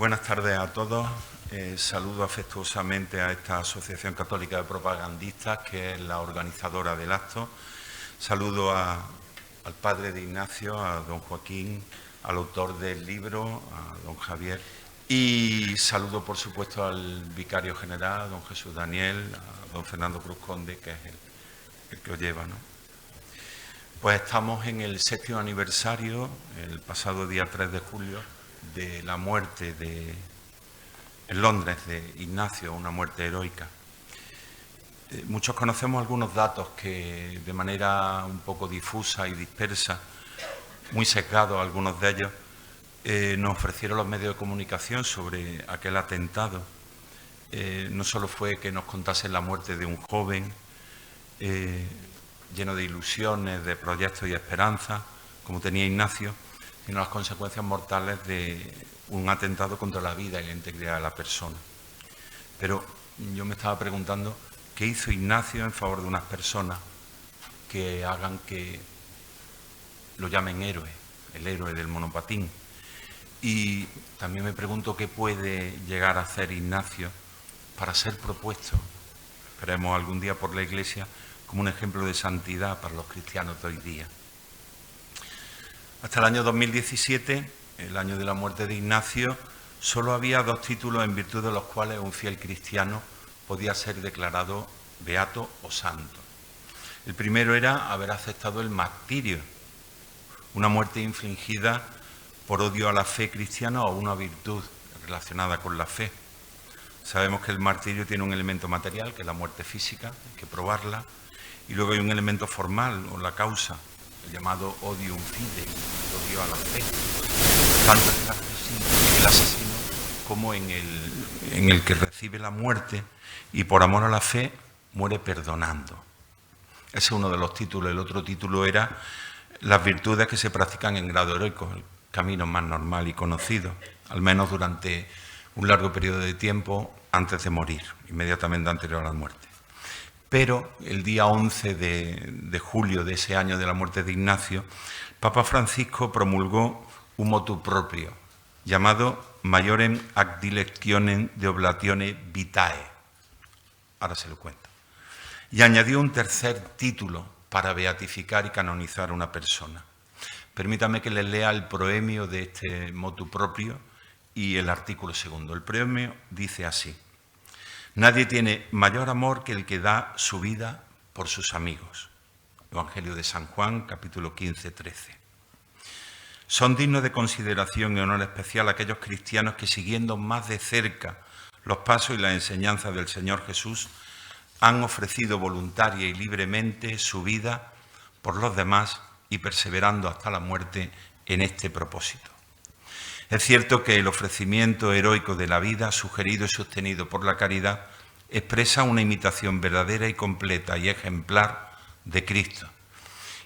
Buenas tardes a todos. Saludo afectuosamente a esta Asociación Católica de Propagandistas, que es la organizadora del acto. Saludo al padre de Ignacio, a don Joaquín, al autor del libro, a don Javier. Y saludo, por supuesto, al vicario general, a don Jesús Daniel, a don Fernando Cruz Conde, que es el que os lleva, ¿no? Pues estamos en el 7º aniversario, el pasado día 3 de julio, de la muerte en Londres de Ignacio, una muerte heroica. Muchos conocemos algunos datos que de manera un poco difusa y dispersa, muy sesgados algunos de ellos, nos ofrecieron los medios de comunicación sobre aquel atentado. No solo fue que nos contasen la muerte de un joven lleno de ilusiones, de proyectos y esperanzas, como tenía Ignacio, sino las consecuencias mortales de un atentado contra la vida y la integridad de la persona. Pero yo me estaba preguntando qué hizo Ignacio en favor de unas personas que hagan que lo llamen héroe, el héroe del monopatín. Y también me pregunto qué puede llegar a hacer Ignacio para ser propuesto, esperemos algún día por la Iglesia, como un ejemplo de santidad para los cristianos de hoy día. Hasta el año 2017, el año de la muerte de Ignacio, solo había 2 títulos en virtud de los cuales un fiel cristiano podía ser declarado beato o santo. El primero era haber aceptado el martirio, una muerte infligida por odio a la fe cristiana o una virtud relacionada con la fe. Sabemos que el martirio tiene un elemento material, que es la muerte física, hay que probarla, y luego hay un elemento formal o la causa, el llamado odium fidei, el odio a la fe, tanto en el asesino como en el que recibe la muerte y por amor a la fe muere perdonando. Ese es uno de los títulos. El otro título era las virtudes que se practican en grado heroico, el camino más normal y conocido, al menos durante un largo periodo de tiempo antes de morir, inmediatamente anterior a la muerte. Pero el día 11 de julio de ese año de la muerte de Ignacio, Papa Francisco promulgó un motu proprio llamado Maiorem ac dilectionem de oblatione vitae. Ahora se lo cuento. Y añadió un tercer título para beatificar y canonizar a una persona. Permítame que les lea el proemio de este motu proprio y el artículo 2. El proemio dice así: nadie tiene mayor amor que el que da su vida por sus amigos. Evangelio de San Juan, capítulo 15, 13. Son dignos de consideración y honor especial aquellos cristianos que, siguiendo más de cerca los pasos y las enseñanzas del Señor Jesús, han ofrecido voluntaria y libremente su vida por los demás y perseverando hasta la muerte en este propósito. Es cierto que el ofrecimiento heroico de la vida, sugerido y sostenido por la caridad, expresa una imitación verdadera y completa y ejemplar de Cristo,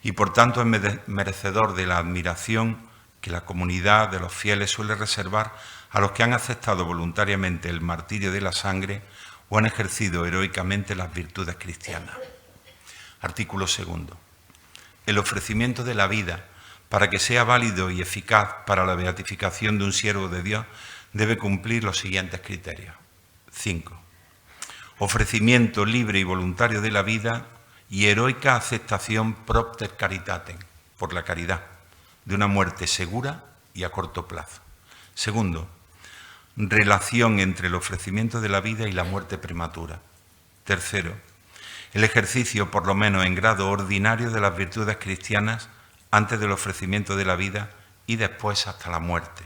y por tanto es merecedor de la admiración que la comunidad de los fieles suele reservar a los que han aceptado voluntariamente el martirio de la sangre o han ejercido heroicamente las virtudes cristianas. Artículo 2. El ofrecimiento de la vida, para que sea válido y eficaz para la beatificación de un siervo de Dios, debe cumplir los siguientes criterios. 5. Ofrecimiento libre y voluntario de la vida y heroica aceptación propter caritatem, por la caridad, de una muerte segura y a corto plazo. 2. Relación entre el ofrecimiento de la vida y la muerte prematura. 3. El ejercicio, por lo menos en grado ordinario, de las virtudes cristianas antes del ofrecimiento de la vida y después hasta la muerte.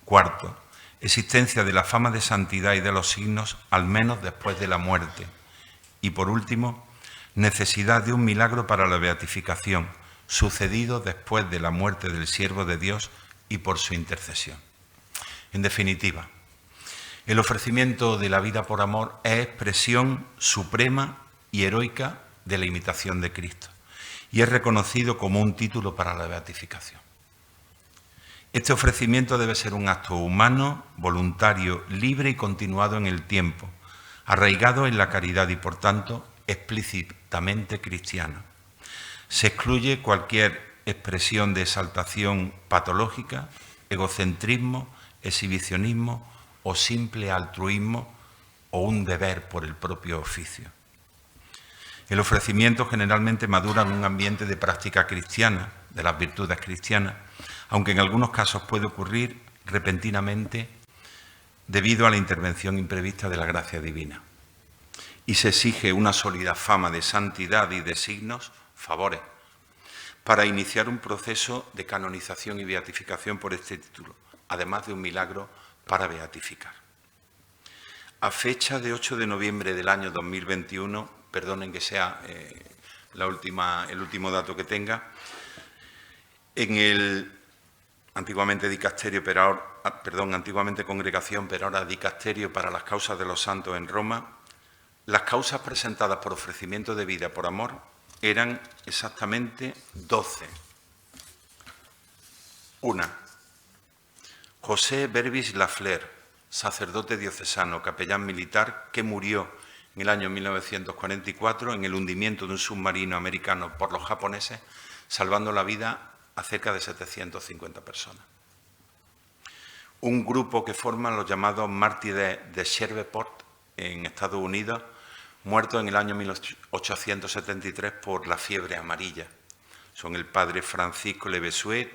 4. Existencia de la fama de santidad y de los signos, al menos después de la muerte. Y por último, necesidad de un milagro para la beatificación, sucedido después de la muerte del siervo de Dios y por su intercesión. En definitiva, el ofrecimiento de la vida por amor es expresión suprema y heroica de la imitación de Cristo y es reconocido como un título para la beatificación. Este ofrecimiento debe ser un acto humano, voluntario, libre y continuado en el tiempo, arraigado en la caridad y, por tanto, explícitamente cristiano. Se excluye cualquier expresión de exaltación patológica, egocentrismo exhibicionismo o simple altruismo o un deber por el propio oficio. El ofrecimiento generalmente madura en un ambiente de práctica cristiana, de las virtudes cristianas, aunque en algunos casos puede ocurrir repentinamente debido a la intervención imprevista de la gracia divina. Y se exige una sólida fama de santidad y de signos, favores, para iniciar un proceso de canonización y beatificación por este título, además de un milagro para beatificar. A fecha de 8 de noviembre del año 2021, perdonen que sea el último dato que tenga, en el antiguamente dicasterio, antiguamente congregación, pero ahora dicasterio para las causas de los santos en Roma, las causas presentadas por ofrecimiento de vida por amor eran exactamente 12. Una, José Berbis Lafleur, sacerdote diocesano, capellán militar, que murió en el año 1944 en el hundimiento de un submarino americano por los japoneses, salvando la vida a cerca de 750 personas. Un grupo que forman los llamados mártires de Shreveport, en Estados Unidos, muertos en el año 1873 por la fiebre amarilla. Son el padre Francisco Lebesuet,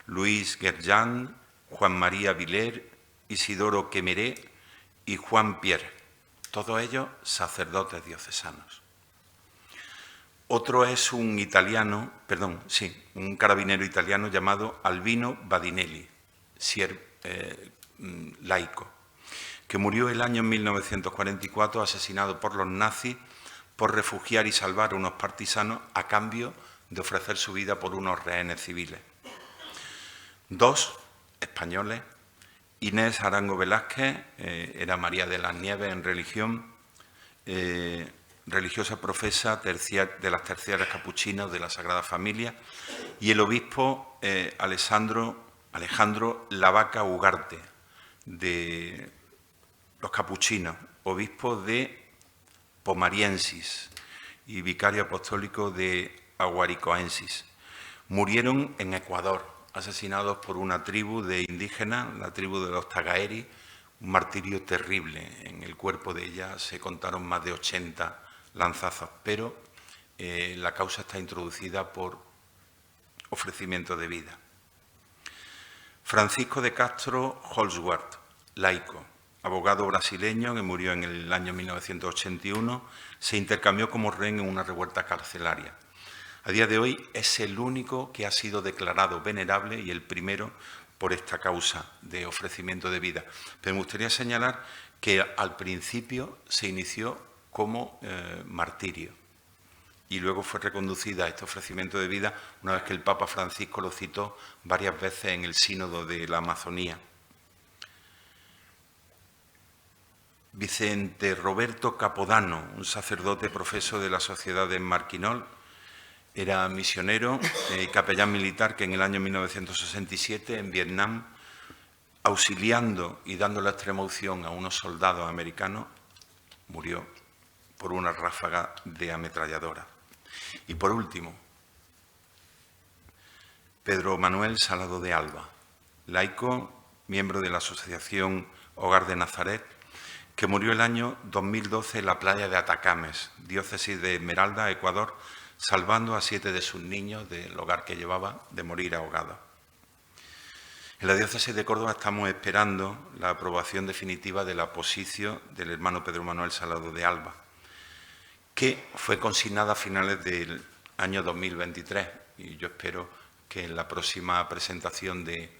Luis Guerján, Juan María Viler, Isidoro Quemeré y Juan Pierre, todos ellos sacerdotes diocesanos. Otro es un carabinero italiano llamado Albino Badinelli, laico, que murió el año 1944 asesinado por los nazis por refugiar y salvar a unos partisanos a cambio de ofrecer su vida por unos rehenes civiles. Dos españoles, Inés Arango Velázquez, era María de las Nieves en religión, religiosa profesa de las terciarias capuchinas de la Sagrada Familia, y el obispo Alejandro Lavaca Ugarte, de los capuchinos, obispo de Pomariensis y vicario apostólico de Aguaricoensis. Murieron en Ecuador, asesinados por una tribu de indígenas, la tribu de los Tagaeri, un martirio terrible. En el cuerpo de ella se contaron más de 80 lanzazos, pero la causa está introducida por ofrecimiento de vida. Francisco de Castro Holsworth, laico, abogado brasileño que murió en el año 1981, se intercambió como rehén en una revuelta carcelaria. A día de hoy es el único que ha sido declarado venerable y el primero por esta causa de ofrecimiento de vida. Pero me gustaría señalar que al principio se inició como martirio y luego fue reconducida a este ofrecimiento de vida una vez que el Papa Francisco lo citó varias veces en el Sínodo de la Amazonía. Vicente Roberto Capodano, un sacerdote profeso de la Sociedad de Marquinol, era misionero y capellán militar que en el año 1967 en Vietnam, auxiliando y dando la extrema unción a unos soldados americanos, murió por una ráfaga de ametralladora. Y por último, Pedro Manuel Salado de Alba, laico, miembro de la Asociación Hogar de Nazaret, que murió el año 2012 en la playa de Atacames, diócesis de Esmeralda, Ecuador, salvando a 7 de sus niños del hogar que llevaba de morir ahogados. En la diócesis de Córdoba estamos esperando la aprobación definitiva de la posición del hermano Pedro Manuel Salado de Alba, que fue consignada a finales del año 2023 y yo espero que en la próxima presentación de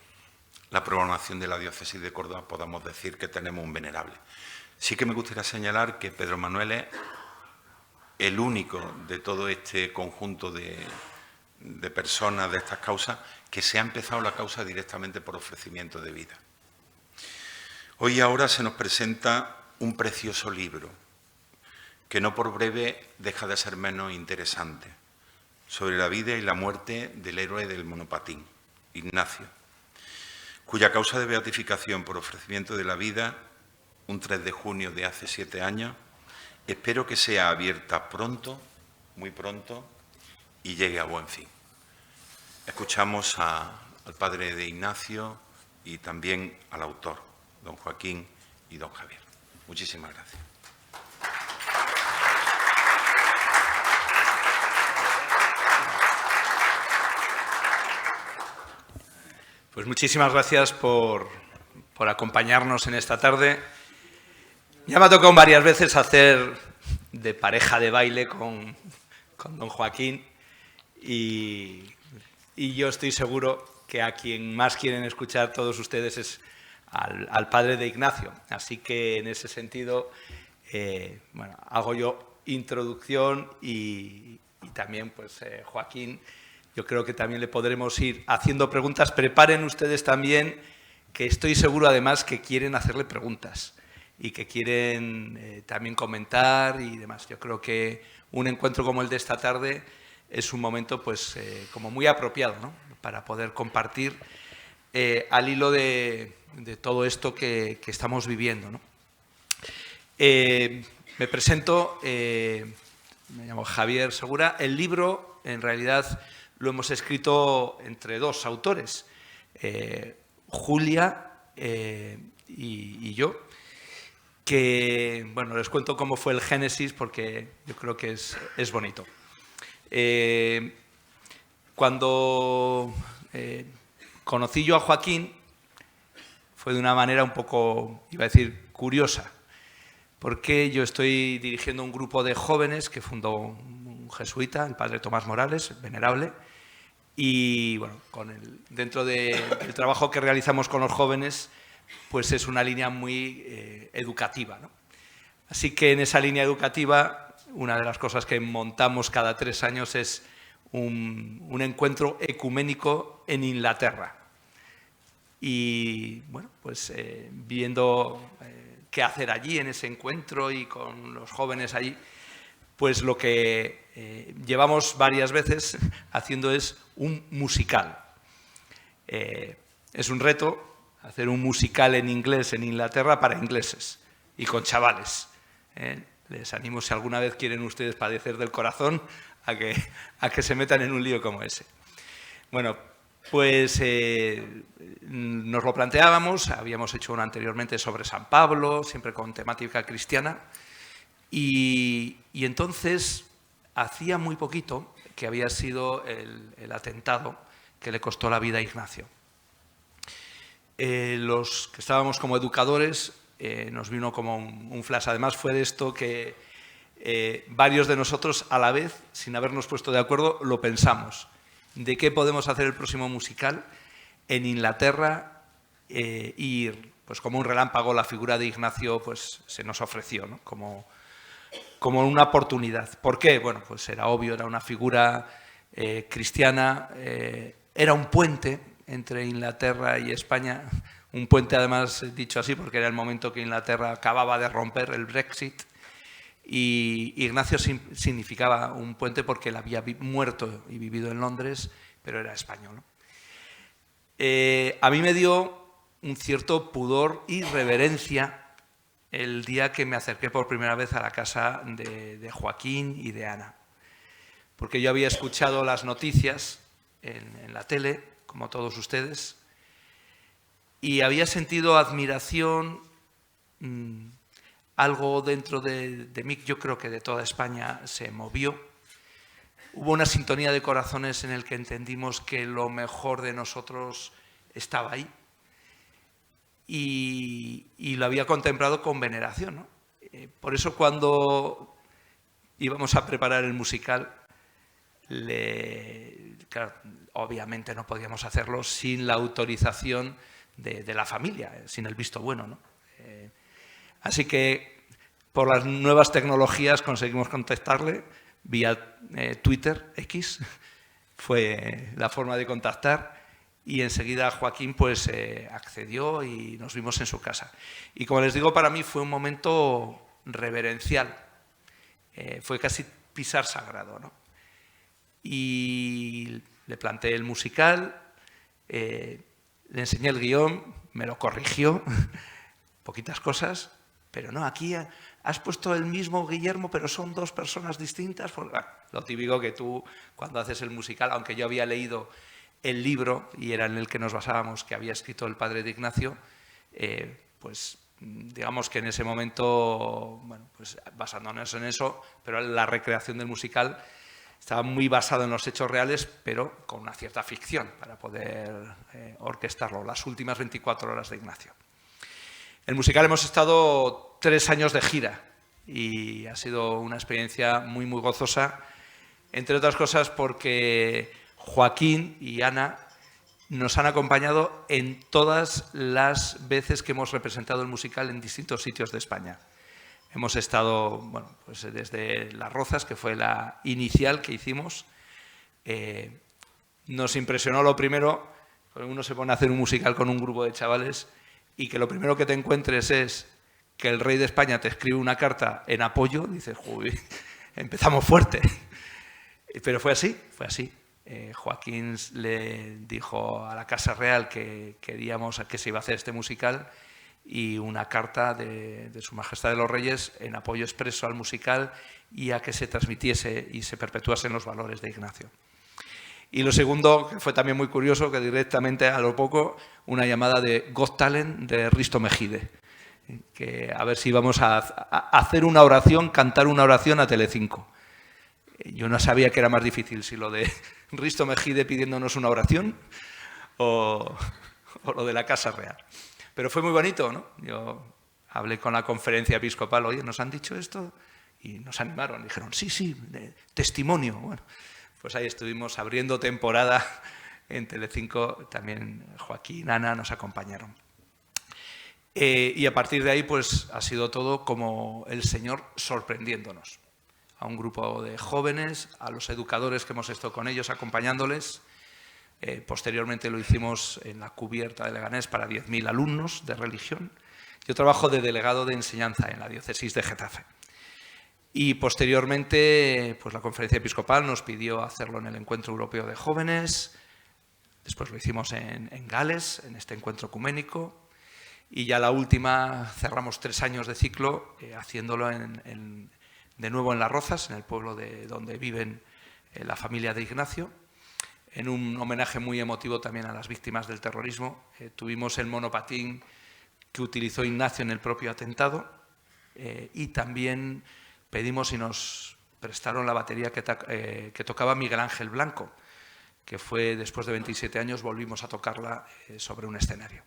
la programación de la diócesis de Córdoba podamos decir que tenemos un venerable. Sí que me gustaría señalar que Pedro Manuel es el único de todo este conjunto de personas de estas causas que se ha empezado la causa directamente por ofrecimiento de vida. Hoy y ahora se nos presenta un precioso libro que no por breve deja de ser menos interesante, sobre la vida y la muerte del héroe del monopatín, Ignacio, cuya causa de beatificación por ofrecimiento de la vida, un 3 de junio de hace 7 años, espero que sea abierta pronto, muy pronto, y llegue a buen fin. Escuchamos al padre de Ignacio y también al autor, don Joaquín y don Javier. Muchísimas gracias. Pues muchísimas gracias por acompañarnos en esta tarde. Ya me ha tocado varias veces hacer de pareja de baile con don Joaquín y yo estoy seguro que a quien más quieren escuchar todos ustedes es al padre de Ignacio. Así que en ese sentido, bueno, hago yo introducción y también, pues, Joaquín, yo creo que también le podremos ir haciendo preguntas. Preparen ustedes también, que estoy seguro además que quieren hacerle preguntas y que quieren también comentar y demás. Yo creo que un encuentro como el de esta tarde es un momento, pues, como muy apropiado, ¿no?, para poder compartir al hilo de todo esto que estamos viviendo, ¿no? Me presento, me llamo Javier Segura. El libro, en realidad, lo hemos escrito entre dos autores, Julia y yo, que, bueno, les cuento cómo fue el génesis porque yo creo que es bonito. Cuando conocí yo a Joaquín, fue de una manera un poco, iba a decir, curiosa, porque yo estoy dirigiendo un grupo de jóvenes que fundó un jesuita, el padre Tomás Morales, venerable, y bueno, dentro del trabajo que realizamos con los jóvenes, pues es una línea muy educativa, ¿no? Así que en esa línea educativa, una de las cosas que montamos cada 3 años es un encuentro ecuménico en Inglaterra. Y bueno, pues viendo qué hacer allí en ese encuentro y con los jóvenes allí, pues lo que llevamos varias veces haciendo es un musical. Es un reto hacer un musical en inglés en Inglaterra para ingleses y con chavales. Les animo, si alguna vez quieren ustedes padecer del corazón, a que se metan en un lío como ese. Bueno, pues nos lo planteábamos, habíamos hecho uno anteriormente sobre San Pablo, siempre con temática cristiana, y entonces hacía muy poquito que había sido el atentado que le costó la vida a Ignacio. Los que estábamos como educadores nos vino como un flash. Además fue de esto que varios de nosotros a la vez, sin habernos puesto de acuerdo, lo pensamos. ¿De qué podemos hacer el próximo musical en Inglaterra? Y pues como un relámpago la figura de Ignacio pues se nos ofreció, ¿no?, como una oportunidad. ¿Por qué? Bueno, pues era obvio, era una figura cristiana, era un puente entre Inglaterra y España, un puente además dicho así porque era el momento que Inglaterra acababa de romper el Brexit, y Ignacio significaba un puente porque él había muerto y vivido en Londres, pero era español, ¿no? A mí me dio un cierto pudor y reverencia el día que me acerqué por primera vez a la casa de Joaquín y de Ana, porque yo había escuchado las noticias en la tele, como todos ustedes, y había sentido admiración, algo dentro de mí, yo creo que de toda España, se movió. Hubo una sintonía de corazones en el que entendimos que lo mejor de nosotros estaba ahí, y lo había contemplado con veneración, ¿no? Por eso cuando íbamos a preparar el musical, claro, obviamente no podíamos hacerlo sin la autorización de la familia, sin el visto bueno, ¿no? Así que por las nuevas tecnologías conseguimos contactarle vía Twitter, X, fue la forma de contactar, y enseguida Joaquín pues accedió y nos vimos en su casa. Y como les digo, para mí fue un momento reverencial, fue casi pisar sagrado, ¿no? Y le planteé el musical, le enseñé el guión, me lo corrigió, poquitas cosas, pero no, aquí has puesto el mismo Guillermo, pero son 2 personas distintas. Lo típico que tú, cuando haces el musical, aunque yo había leído el libro, y era en el que nos basábamos, que había escrito el padre de Ignacio, pues digamos que en ese momento, bueno, pues basándonos en eso, pero la recreación del musical estaba muy basado en los hechos reales, pero con una cierta ficción para poder orquestarlo, las últimas 24 horas de Ignacio. El musical hemos estado 3 años de gira y ha sido una experiencia muy, muy gozosa, entre otras cosas porque Joaquín y Ana nos han acompañado en todas las veces que hemos representado el musical en distintos sitios de España. Hemos estado, bueno, pues desde Las Rozas, que fue la inicial que hicimos. Nos impresionó lo primero, cuando uno se pone a hacer un musical con un grupo de chavales y que lo primero que te encuentres es que el rey de España te escribe una carta en apoyo, dices, uy, empezamos fuerte. Pero fue así, fue así. Joaquín le dijo a la Casa Real que queríamos que se iba a hacer este musical y una carta de Su Majestad de los Reyes en apoyo expreso al musical y a que se transmitiese y se perpetuasen los valores de Ignacio. Y lo segundo, que fue también muy curioso, que directamente a lo poco una llamada de Got Talent de Risto Mejide, que a ver si íbamos a hacer una oración, cantar una oración a Telecinco. Yo no sabía que era más difícil, si lo de Risto Mejide pidiéndonos una oración o lo de la Casa Real. Pero fue muy bonito, ¿no? Yo hablé con la conferencia episcopal, oye, ¿nos han dicho esto? Y nos animaron, dijeron, sí, sí, testimonio. Bueno, pues ahí estuvimos abriendo temporada en Telecinco, también Joaquín, Ana nos acompañaron. Y a partir de ahí, pues ha sido todo como el Señor sorprendiéndonos. A un grupo de jóvenes, a los educadores que hemos estado con ellos acompañándoles. Posteriormente lo hicimos en la cubierta de Leganés para 10.000 alumnos de religión. Yo trabajo de delegado de enseñanza en la diócesis de Getafe. Y posteriormente, pues la conferencia episcopal nos pidió hacerlo en el Encuentro Europeo de Jóvenes. Después lo hicimos en Gales, en este encuentro ecuménico. Y ya la última, cerramos 3 años de ciclo haciéndolo de nuevo en Las Rozas, en el pueblo donde viven la familia de Ignacio, en un homenaje muy emotivo también a las víctimas del terrorismo. Tuvimos el monopatín que utilizó Ignacio en el propio atentado y también pedimos y nos prestaron la batería que tocaba Miguel Ángel Blanco, que fue después de 27 años, volvimos a tocarla sobre un escenario.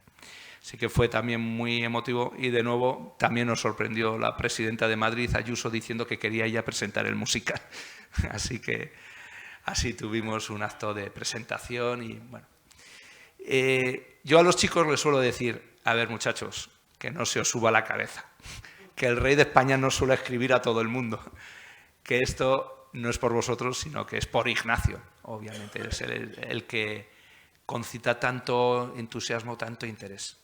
Así que fue también muy emotivo y de nuevo también nos sorprendió la presidenta de Madrid, Ayuso, diciendo que quería ella presentar el musical. Así que así tuvimos un acto de presentación y bueno. Yo a los chicos les suelo decir, a ver muchachos, que no se os suba la cabeza, que el rey de España no suele escribir a todo el mundo, que esto no es por vosotros, sino que es por Ignacio, obviamente, es el que concita tanto entusiasmo, tanto interés.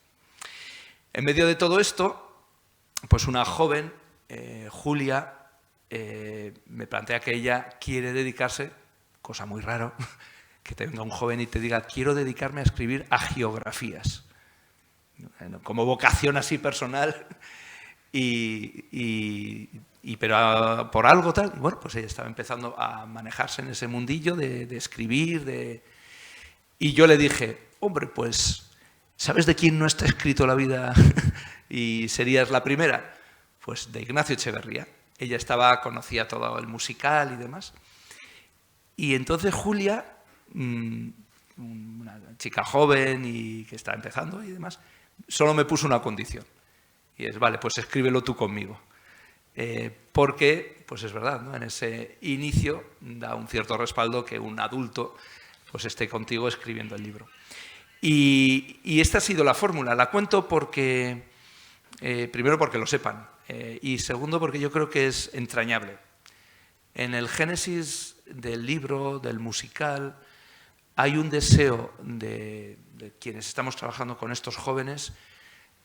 En medio de todo esto, pues una joven, Julia, me plantea que ella quiere dedicarse, cosa muy rara, que te venga un joven y te diga, quiero dedicarme a escribir hagiografías, como vocación así personal, pero por algo tal. Y bueno, pues ella estaba empezando a manejarse en ese mundillo de escribir, y yo le dije, hombre, pues, ¿sabes de quién no está escrito la vida y serías la primera? Pues de Ignacio Echeverría. Ella conocía todo el musical y demás. Y entonces Julia, una chica joven y que está empezando y demás, solo me puso una condición. Y es, vale, pues escríbelo tú conmigo. Porque, pues es verdad, ¿no? En ese inicio da un cierto respaldo que un adulto pues esté contigo escribiendo el libro. Y esta ha sido la fórmula. La cuento porque, primero porque lo sepan, y segundo porque yo creo que es entrañable. En el génesis del libro, del musical, hay un deseo de quienes estamos trabajando con estos jóvenes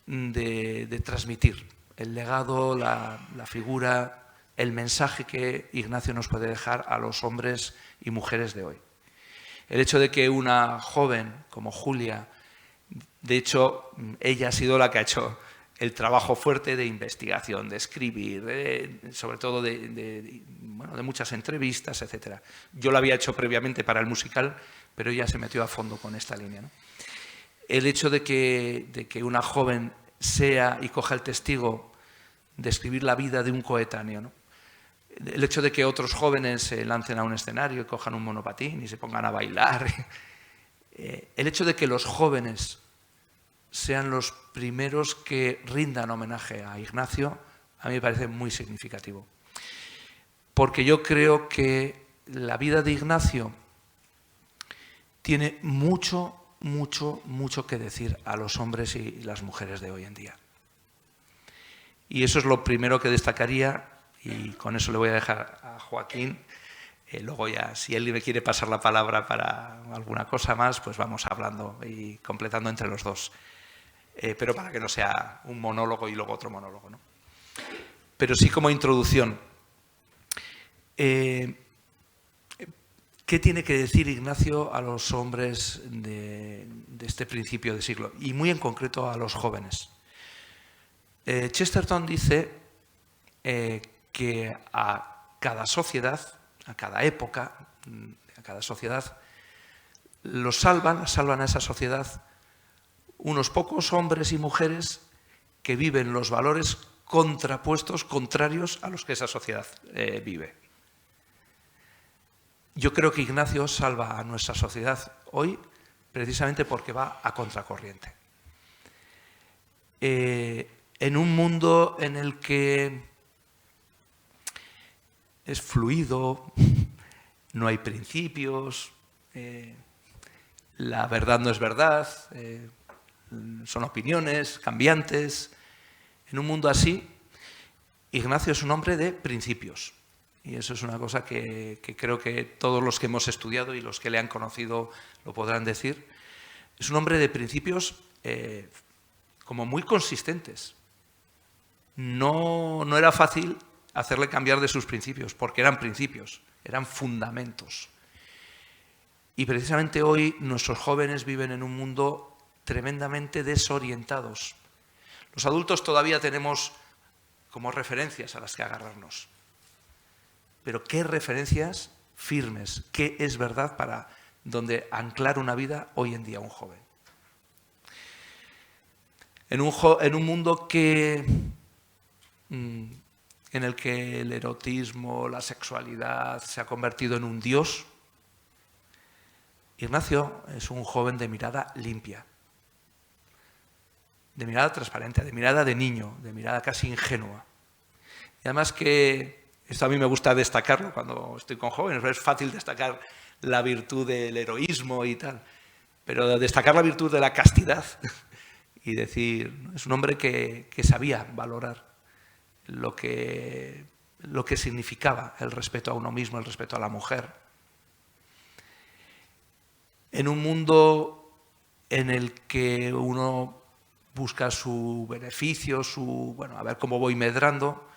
de transmitir el legado, la figura, el mensaje que Ignacio nos puede dejar a los hombres y mujeres de hoy. El hecho de que una joven como Julia, de hecho, ella ha sido la que ha hecho el trabajo fuerte de investigación, de escribir, sobre todo de muchas entrevistas, etc. Yo lo había hecho previamente para el musical, pero ella se metió a fondo con esta línea, ¿no? El hecho de que una joven sea y coja el testigo de escribir la vida de un coetáneo, ¿no? El hecho de que otros jóvenes se lancen a un escenario y cojan un monopatín y se pongan a bailar. El hecho de que los jóvenes sean los primeros que rindan homenaje a Ignacio, a mí me parece muy significativo. Porque yo creo que la vida de Ignacio tiene mucho que decir a los hombres y las mujeres de hoy en día. Y eso es lo primero que destacaría, y con eso le voy a dejar a Joaquín. Luego ya, si él me quiere pasar la palabra para alguna cosa más, pues vamos hablando y completando entre los dos. Pero para que no sea un monólogo y luego otro monólogo, ¿no? Pero sí como introducción. ¿Qué tiene que decir Ignacio a los hombres de este principio de siglo? Y muy en concreto a los jóvenes. Chesterton dice que a cada sociedad, a cada época, a cada sociedad, salvan a esa sociedad unos pocos hombres y mujeres que viven los valores contrapuestos, contrarios a los que esa sociedad vive. Yo creo que Ignacio salva a nuestra sociedad hoy precisamente porque va a contracorriente. En un mundo en el que es fluido, no hay principios, la verdad no es verdad, son opiniones cambiantes. En un mundo así, Ignacio es un hombre de principios. Y eso es una cosa que creo que todos los que hemos estudiado y los que le han conocido lo podrán decir. Es un hombre de principios como muy consistentes. No era fácil hacerle cambiar de sus principios, porque eran principios, eran fundamentos. Y precisamente hoy nuestros jóvenes viven en un mundo tremendamente desorientados. Los adultos todavía tenemos como referencias a las que agarrarnos. Pero ¿qué referencias firmes? ¿Qué es verdad para donde anclar una vida hoy en día un joven? En un mundo en el que el erotismo, la sexualidad se ha convertido en un dios, Ignacio es un joven de mirada limpia, de mirada transparente, de mirada de niño, de mirada casi ingenua. Y además que esto a mí me gusta destacarlo cuando estoy con jóvenes, es fácil destacar la virtud del heroísmo y tal, pero destacar la virtud de la castidad y decir, es un hombre que sabía valorar lo que significaba el respeto a uno mismo, el respeto a la mujer. En un mundo en el que uno busca su beneficio, a ver cómo voy medrando,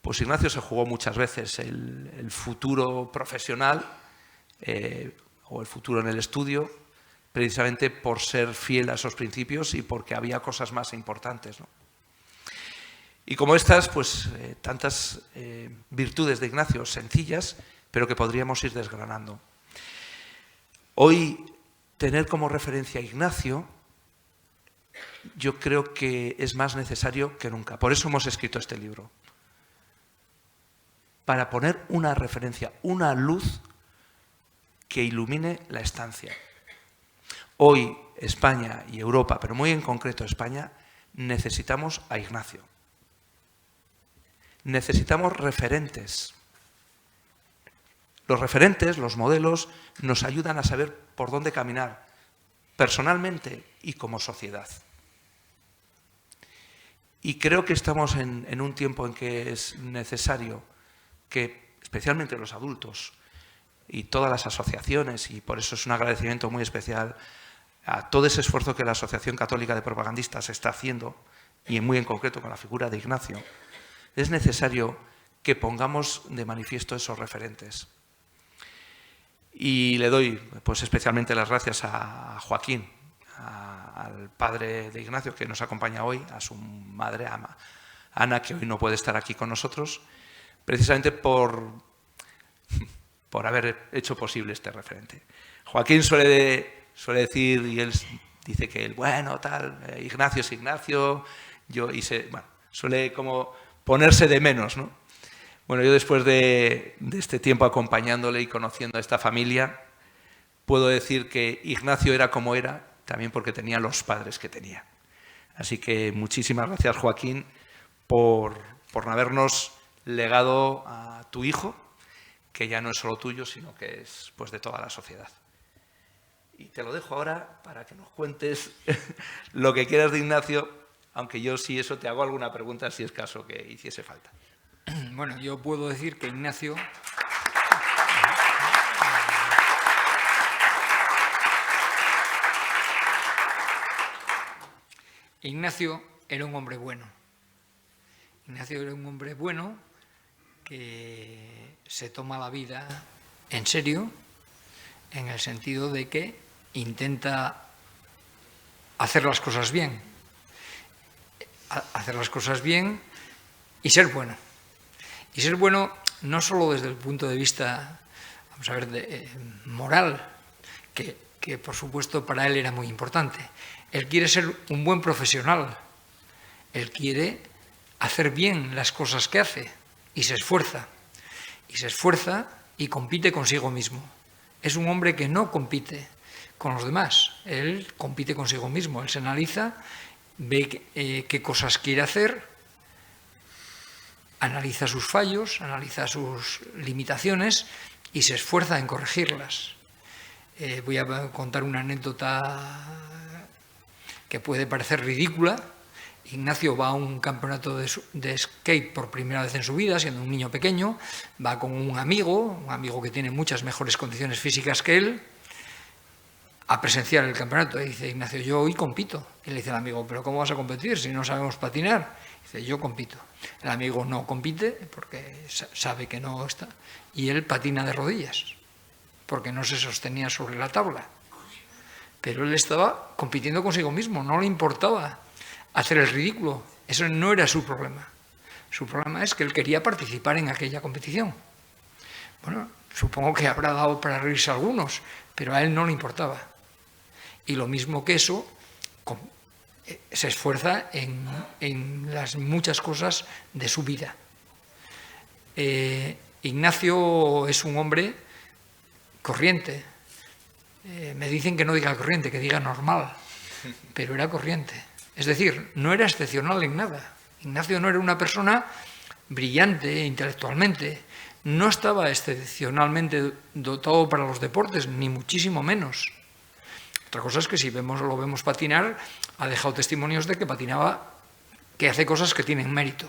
pues Ignacio se jugó muchas veces el futuro profesional o el futuro en el estudio, precisamente por ser fiel a esos principios y porque había cosas más importantes, ¿no? Y como estas, pues tantas virtudes de Ignacio sencillas, pero que podríamos ir desgranando. Hoy, tener como referencia a Ignacio, yo creo que es más necesario que nunca. Por eso hemos escrito este libro. Para poner una referencia, una luz que ilumine la estancia. Hoy, España y Europa, pero muy en concreto España, necesitamos a Ignacio. Necesitamos referentes. Los referentes, los modelos, nos ayudan a saber por dónde caminar, personalmente y como sociedad. Y creo que estamos en un tiempo en que es necesario que, especialmente los adultos y todas las asociaciones, y por eso es un agradecimiento muy especial a todo ese esfuerzo que la Asociación Católica de Propagandistas está haciendo, y muy en concreto con la figura de Ignacio, es necesario que pongamos de manifiesto esos referentes. Y le doy pues especialmente las gracias a Joaquín, al padre de Ignacio que nos acompaña hoy, a su madre Ana, que hoy no puede estar aquí con nosotros, precisamente por por haber hecho posible este referente. Joaquín suele decir, y él dice que bueno, tal, Ignacio es Ignacio, suele como ponerse de menos, ¿no? Bueno, yo después de este tiempo acompañándole y conociendo a esta familia, puedo decir que Ignacio era como era, también porque tenía los padres que tenía. Así que muchísimas gracias, Joaquín, por habernos legado a tu hijo, que ya no es solo tuyo, sino que es pues de toda la sociedad. Y te lo dejo ahora para que nos cuentes lo que quieras de Ignacio, aunque yo si eso te hago alguna pregunta si es caso que hiciese falta. Bueno, yo puedo decir que Ignacio era un hombre bueno. Ignacio era un hombre bueno que se toma la vida en serio, en el sentido de que intenta hacer las cosas bien. Hacer las cosas bien y ser bueno. Y ser bueno no solo desde el punto de vista, vamos a ver, moral, que por supuesto para él era muy importante. Él quiere ser un buen profesional. Él quiere hacer bien las cosas que hace y se esfuerza. Y se esfuerza y compite consigo mismo. Es un hombre que no compite con los demás. Él compite consigo mismo. Él se analiza, ve qué cosas quiere hacer, analiza sus fallos, analiza sus limitaciones y se esfuerza en corregirlas. Voy a contar una anécdota que puede parecer ridícula. Ignacio va a un campeonato de skate por primera vez en su vida, siendo un niño pequeño, va con un amigo que tiene muchas mejores condiciones físicas que él, a presenciar el campeonato. Y dice Ignacio, yo hoy compito. Y le dice el amigo, ¿pero cómo vas a competir si no sabemos patinar? Dice, yo compito. El amigo no compite porque sabe que no está, y él patina de rodillas, porque no se sostenía sobre la tabla. Pero él estaba compitiendo consigo mismo, no le importaba hacer el ridículo. Eso no era su problema. Su problema es que él quería participar en aquella competición. Bueno, supongo que habrá dado para reírse a algunos, pero a él no le importaba. Y lo mismo que eso, se esfuerza en las muchas cosas de su vida. Ignacio es un hombre corriente. Me dicen que no diga corriente, que diga normal, pero era corriente. Es decir, no era excepcional en nada. Ignacio no era una persona brillante intelectualmente, no estaba excepcionalmente dotado para los deportes, ni muchísimo menos. Otra cosa es que si lo vemos patinar, ha dejado testimonios de que patinaba, que hace cosas que tienen mérito.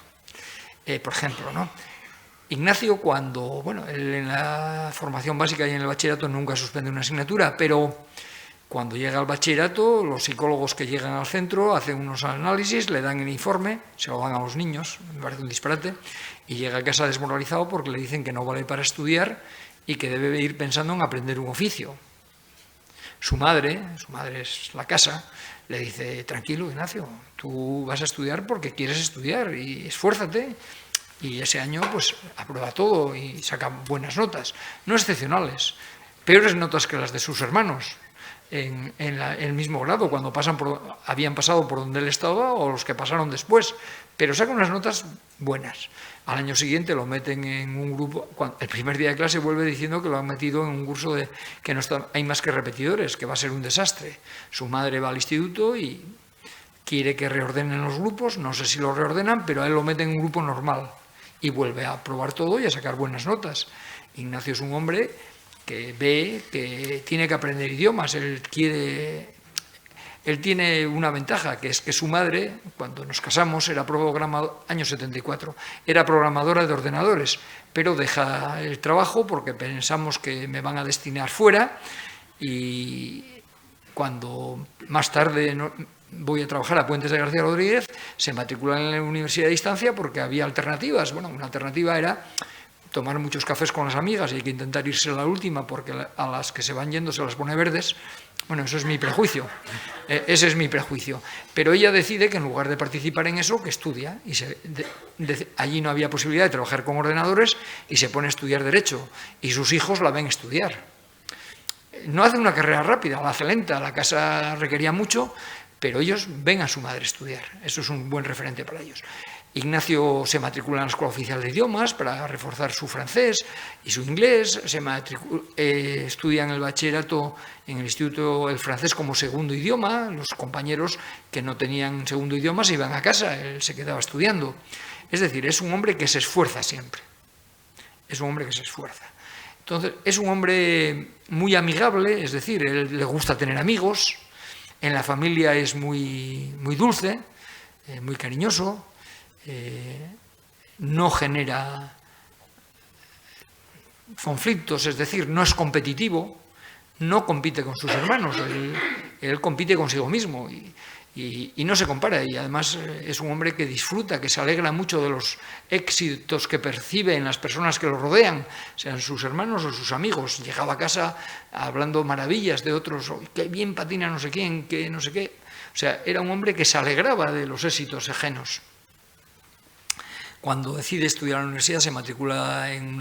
Por ejemplo, ¿no? Ignacio, él en la formación básica y en el bachillerato nunca suspende una asignatura, pero cuando llega al bachillerato, los psicólogos que llegan al centro hacen unos análisis, le dan el informe, se lo dan a los niños, me parece un disparate, y llega a casa desmoralizado porque le dicen que no vale para estudiar y que debe ir pensando en aprender un oficio. Su madre es la casa, le dice, tranquilo, Ignacio, tú vas a estudiar porque quieres estudiar y esfuérzate. Y ese año pues aprueba todo y saca buenas notas, no excepcionales, peores notas que las de sus hermanos en el mismo grado, cuando habían pasado por donde él estaba o los que pasaron después, pero saca unas notas buenas. Al año siguiente lo meten en un grupo, el primer día de clase vuelve diciendo que lo han metido en un curso que no hay más que repetidores, que va a ser un desastre. Su madre va al instituto y quiere que reordenen los grupos, no sé si lo reordenan, pero a él lo meten en un grupo normal y vuelve a probar todo y a sacar buenas notas. Ignacio es un hombre que ve que tiene que aprender idiomas, él tiene una ventaja, que es que su madre, cuando nos casamos, año 74, era programadora de ordenadores, pero deja el trabajo porque pensamos que me van a destinar fuera, y cuando más tarde voy a trabajar a Puentes de García Rodríguez, se matricula en la Universidad de Distancia porque había alternativas. Bueno, una alternativa era tomar muchos cafés con las amigas y hay que intentar irse a la última porque a las que se van yendo se las pone verdes. Bueno, eso es mi prejuicio, ese es mi prejuicio. Pero ella decide que en lugar de participar en eso, que estudia. Y allí no había posibilidad de trabajar con ordenadores y se pone a estudiar Derecho. Y sus hijos la ven estudiar. No hace una carrera rápida, la hace lenta, la casa requería mucho, pero ellos ven a su madre estudiar. Eso es un buen referente para ellos. Ignacio se matricula en la Escuela Oficial de Idiomas para reforzar su francés y su inglés, estudia en el bachillerato en el instituto el francés como segundo idioma, los compañeros que no tenían segundo idioma se iban a casa, él se quedaba estudiando. Es decir, es un hombre que se esfuerza siempre, es un hombre que se esfuerza. Entonces, es un hombre muy amigable, es decir, él le gusta tener amigos, en la familia es muy dulce, muy cariñoso, no genera conflictos, es decir, no es competitivo, no compite con sus hermanos, él compite consigo mismo y no se compara. Y además es un hombre que disfruta, que se alegra mucho de los éxitos que percibe en las personas que lo rodean, sean sus hermanos o sus amigos. Llegaba a casa hablando maravillas de otros, que bien patina no sé quién, que no sé qué. O sea, era un hombre que se alegraba de los éxitos ajenos. Cuando decide estudiar en la universidad se matricula en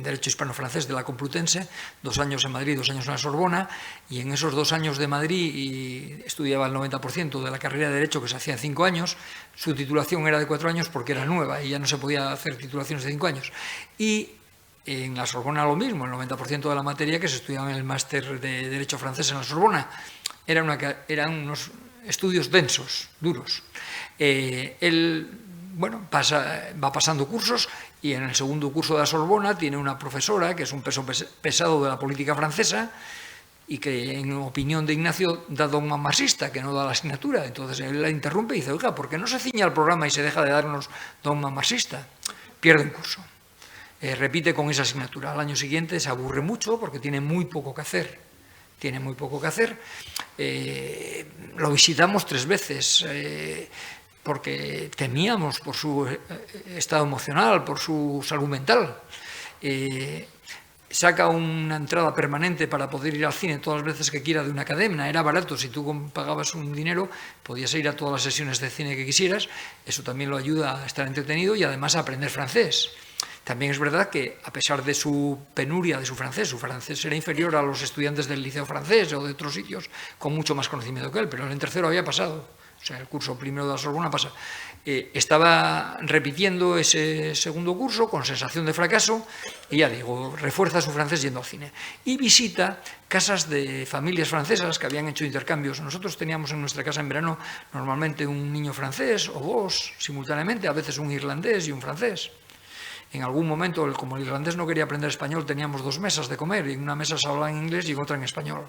Derecho Hispano-Francés de la Complutense, 2 años en Madrid, 2 años en la Sorbona, y en esos 2 años de Madrid estudiaba el 90% de la carrera de Derecho que se hacía en 5 años, su titulación era de 4 años porque era nueva y ya no se podía hacer titulaciones de 5 años. Y en la Sorbona lo mismo, el 90% de la materia que se estudiaba en el máster de Derecho Francés en la Sorbona. Eran unos estudios densos, duros. Bueno, va pasando cursos y en el segundo curso de la Sorbona tiene una profesora que es un peso pesado de la política francesa y que en opinión de Ignacio da dogma marxista, que no da la asignatura. Entonces él la interrumpe y dice, oiga, ¿por qué no se ciña al programa y se deja de darnos dogma marxista? Pierde un curso. Repite con esa asignatura. Al año siguiente se aburre mucho porque tiene muy poco que hacer. Lo visitamos 3 veces. Porque temíamos por su estado emocional, por su salud mental. Saca una entrada permanente para poder ir al cine todas las veces que quiera de una cadena. Era barato, si tú pagabas un dinero podías ir a todas las sesiones de cine que quisieras. Eso también lo ayuda a estar entretenido y además a aprender francés. También es verdad que, a pesar de su penuria de su francés era inferior a los estudiantes del liceo francés o de otros sitios con mucho más conocimiento que él, pero en tercero había pasado. O sea, el curso primero de la Sorbona pasa. Estaba repitiendo ese segundo curso con sensación de fracaso y ya digo, refuerza su francés yendo al cine. Y visita casas de familias francesas que habían hecho intercambios. Nosotros teníamos en nuestra casa en verano normalmente un niño francés o 2 simultáneamente, a veces un irlandés y un francés. En algún momento, como el irlandés no quería aprender español, teníamos 2 mesas de comer y en una mesa se hablaba en inglés y en otra en español.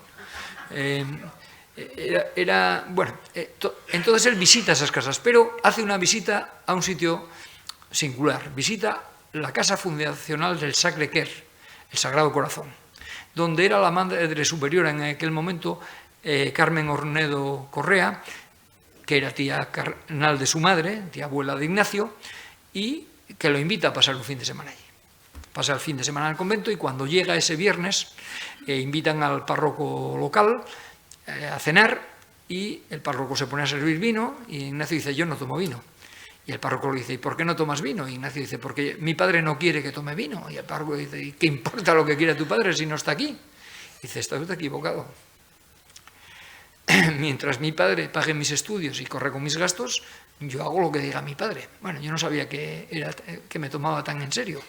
Entonces él visita esas casas, pero hace una visita a un sitio singular. Visita la casa fundacional del Sacré-Cœur, el Sagrado Corazón, donde era la madre superiora en aquel momento, Carmen Ornedo Correa, que era tía carnal de su madre, tía abuela de Ignacio, y que lo invita a pasar un fin de semana allí. Pasa el fin de semana en el convento y cuando llega ese viernes invitan al párroco local a cenar y el párroco se pone a servir vino y Ignacio dice, yo no tomo vino. Y el párroco le dice, ¿y por qué no tomas vino? Y Ignacio dice, porque mi padre no quiere que tome vino. Y el párroco dice, ¿y qué importa lo que quiera tu padre si no está aquí? Y dice, está usted equivocado. Mientras mi padre pague mis estudios y corre con mis gastos, yo hago lo que diga mi padre. Bueno, yo no sabía que me tomaba tan en serio.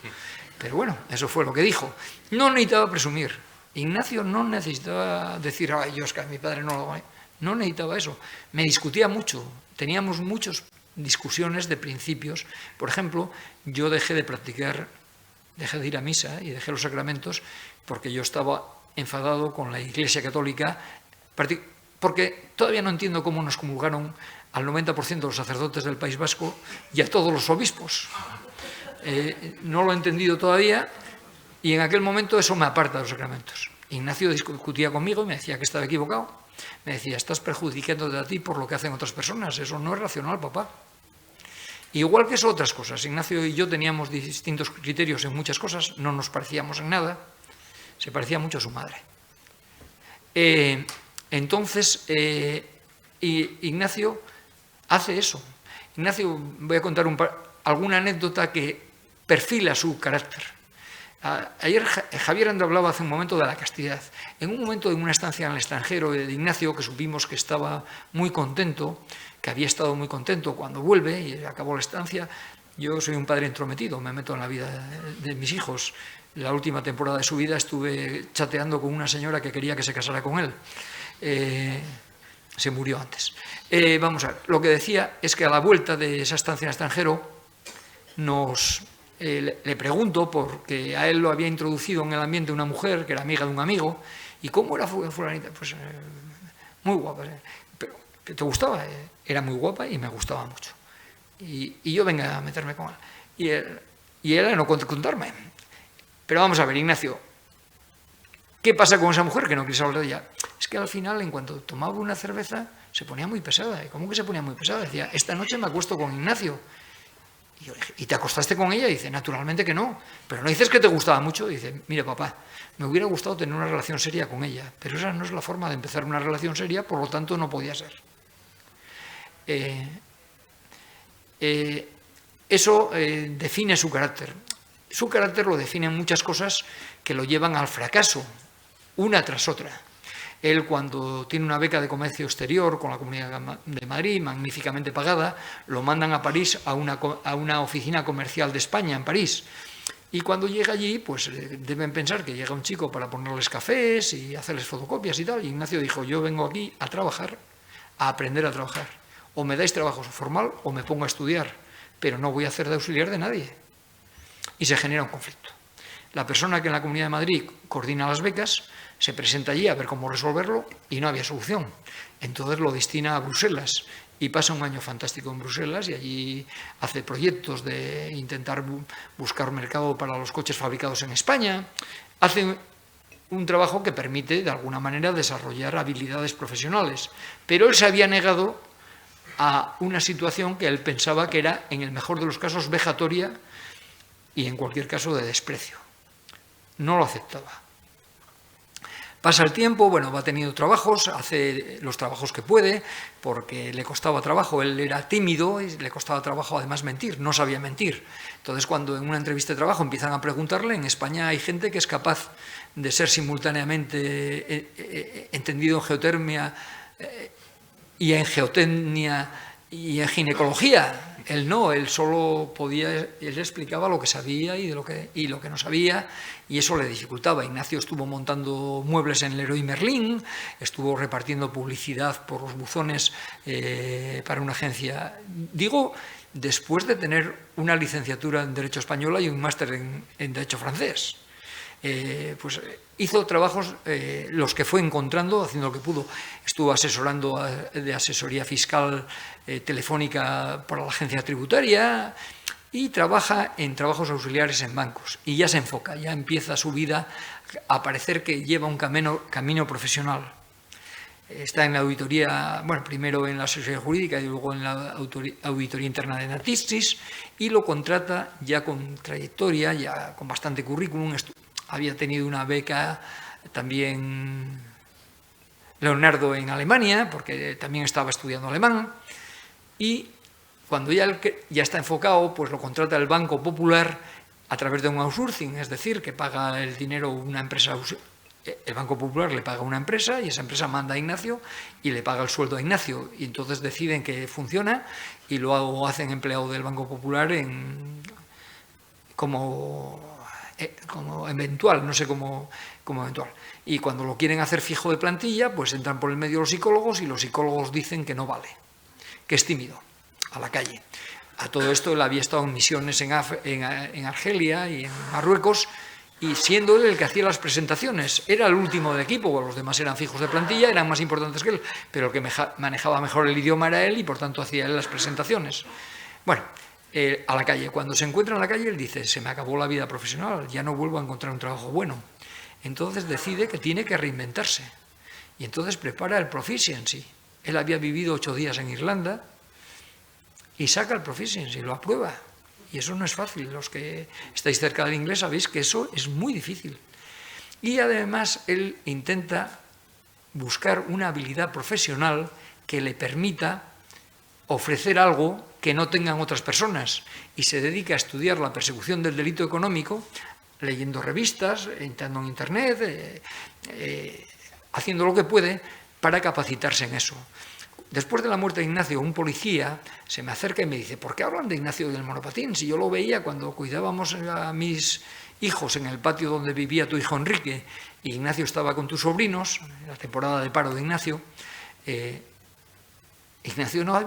Pero bueno, eso fue lo que dijo. No necesitaba presumir. Ignacio no necesitaba decir, ay, yo es que a mi padre no lo hago. No necesitaba eso. Me discutía mucho. Teníamos muchas discusiones de principios. Por ejemplo, yo dejé de ir a misa y dejé los sacramentos porque yo estaba enfadado con la Iglesia Católica, porque todavía no entiendo cómo nos comulgaron al 90% de los sacerdotes del País Vasco y a todos los obispos. No lo he entendido todavía y en aquel momento eso me aparta de los sacramentos. Ignacio discutía conmigo y me decía que estaba equivocado. Me decía, estás perjudicándote a ti por lo que hacen otras personas, eso no es racional, papá. Igual que eso, otras cosas. Ignacio y yo teníamos distintos criterios en muchas cosas, no nos parecíamos en nada, se parecía mucho a su madre. Entonces, Ignacio hace eso. Ignacio, voy a contar alguna anécdota que perfila su carácter. Ayer Javier Ando hablaba hace un momento de la castidad. En un momento, en una estancia en el extranjero de Ignacio, que supimos que estaba muy contento, que había estado muy contento cuando vuelve y acabó la estancia. Yo soy un padre entrometido, me meto en la vida de mis hijos. La última temporada de su vida estuve chateando con una señora que quería que se casara con él. Se murió antes. Vamos a ver, lo que decía es que a la vuelta de esa estancia en el extranjero le pregunto, porque a él lo había introducido en el ambiente una mujer que era amiga de un amigo, ¿y cómo era fulanita? Pues muy guapa. ¿Pero te gustaba? Era muy guapa y me gustaba mucho. Y yo venga a meterme con él. Y él no contarme. Pero vamos a ver, Ignacio, ¿qué pasa con esa mujer que no quieres hablar de ella? Es que al final, en cuanto tomaba una cerveza, se ponía muy pesada. ¿Y cómo que se ponía muy pesada? Decía, esta noche me acuesto con Ignacio. Y yo dije, ¿y te acostaste con ella? Y dice, naturalmente que no. Pero no dices que te gustaba mucho. Y dice, mire papá, me hubiera gustado tener una relación seria con ella, pero esa no es la forma de empezar una relación seria, por lo tanto no podía ser. Eso define su carácter. Su carácter lo definen muchas cosas que lo llevan al fracaso, una tras otra. Él, cuando tiene una beca de comercio exterior con la Comunidad de Madrid, magníficamente pagada, lo mandan a París a una oficina comercial de España, en París. Y cuando llega allí, pues deben pensar que llega un chico para ponerles cafés y hacerles fotocopias y tal. Y Ignacio dijo, yo vengo aquí a trabajar, a aprender a trabajar. O me dais trabajo formal o me pongo a estudiar, pero no voy a hacer de auxiliar de nadie. Y se genera un conflicto. La persona que en la Comunidad de Madrid coordina las becas se presenta allí a ver cómo resolverlo y no había solución. Entonces lo destina a Bruselas y pasa un año fantástico en Bruselas y allí hace proyectos de intentar buscar mercado para los coches fabricados en España. Hace un trabajo que permite de alguna manera desarrollar habilidades profesionales, pero él se había negado a una situación que él pensaba que era, en el mejor de los casos, vejatoria y en cualquier caso de desprecio. No lo aceptaba. Pasa el tiempo, bueno, va teniendo trabajos, hace los trabajos que puede, porque le costaba trabajo, él era tímido y le costaba trabajo además mentir, no sabía mentir. Entonces, cuando en una entrevista de trabajo empiezan a preguntarle, en España hay gente que es capaz de ser simultáneamente entendido en geotermia y en geotecnia y en ginecología. Él no, él solo podía, él explicaba lo que sabía y lo que no sabía, y eso le dificultaba. Ignacio estuvo montando muebles en Leroy Merlin, estuvo repartiendo publicidad por los buzones para una agencia. Digo, después de tener una licenciatura en Derecho Española y un máster en Derecho Francés. Pues hizo trabajos, los que fue encontrando, haciendo lo que pudo. Estuvo asesorando de asesoría fiscal telefónica para la agencia tributaria y trabaja en trabajos auxiliares en bancos. Y ya se enfoca, ya empieza su vida a parecer que lleva un camino profesional. Está en la auditoría, bueno, primero en la asesoría jurídica y luego en la auditoría interna de Natixis, y lo contrata ya con trayectoria, ya con bastante currículum. Había tenido una beca también Leonardo en Alemania, porque también estaba estudiando alemán, y cuando ya está enfocado, pues lo contrata el Banco Popular a través de un outsourcing, es decir, que paga el dinero una empresa, el Banco Popular le paga a una empresa y esa empresa manda a Ignacio y le paga el sueldo a Ignacio, y entonces deciden que funciona y lo hacen empleado del Banco Popular como eventual, no sé cómo eventual. Y cuando lo quieren hacer fijo de plantilla, pues entran por el medio los psicólogos y los psicólogos dicen que no vale, que es tímido, a la calle. A todo esto él había estado en misiones en Argelia y en Marruecos, y siendo él el que hacía las presentaciones, era el último del equipo, los demás eran fijos de plantilla, eran más importantes que él, pero el que manejaba mejor el idioma era él y por tanto hacía él las presentaciones. Bueno, a la calle. Cuando se encuentra en la calle, él dice, se me acabó la vida profesional, ya no vuelvo a encontrar un trabajo bueno. Entonces decide que tiene que reinventarse. Y entonces prepara el Proficiency. Él había vivido 8 días en Irlanda y saca el proficiency, lo aprueba. Y eso no es fácil. Los que estáis cerca del inglés sabéis que eso es muy difícil. Y además él intenta buscar una habilidad profesional que le permita ofrecer algo que no tengan otras personas, y se dedica a estudiar la persecución del delito económico, leyendo revistas, entrando en internet, haciendo lo que puede para capacitarse en eso. Después de la muerte de Ignacio, un policía se me acerca y me dice: ¿por qué hablan de Ignacio del monopatín? Si yo lo veía cuando cuidábamos a mis hijos en el patio donde vivía tu hijo Enrique, y Ignacio estaba con tus sobrinos, en la temporada de paro de Ignacio. Ignacio no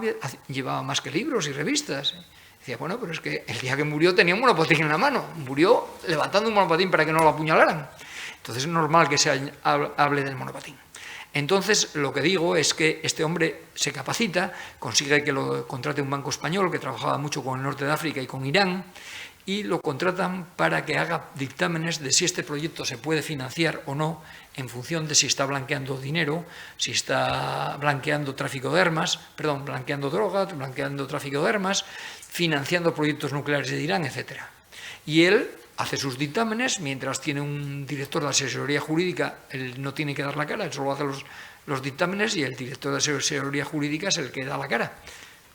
llevaba más que libros y revistas. Decía, bueno, pero es que el día que murió tenía un monopatín en la mano. Murió levantando un monopatín para que no lo apuñalaran. Entonces es normal que se hable del monopatín. Entonces, lo que digo es que este hombre se capacita, consigue que lo contrate un banco español que trabajaba mucho con el norte de África y con Irán, y lo contratan para que haga dictámenes de si este proyecto se puede financiar o no, en función de si está blanqueando dinero, si está blanqueando tráfico de armas, perdón, blanqueando drogas, blanqueando tráfico de armas, financiando proyectos nucleares de Irán, etc. Y él hace sus dictámenes, mientras tiene un director de asesoría jurídica, él no tiene que dar la cara, él solo hace los dictámenes, y el director de asesoría jurídica es el que da la cara.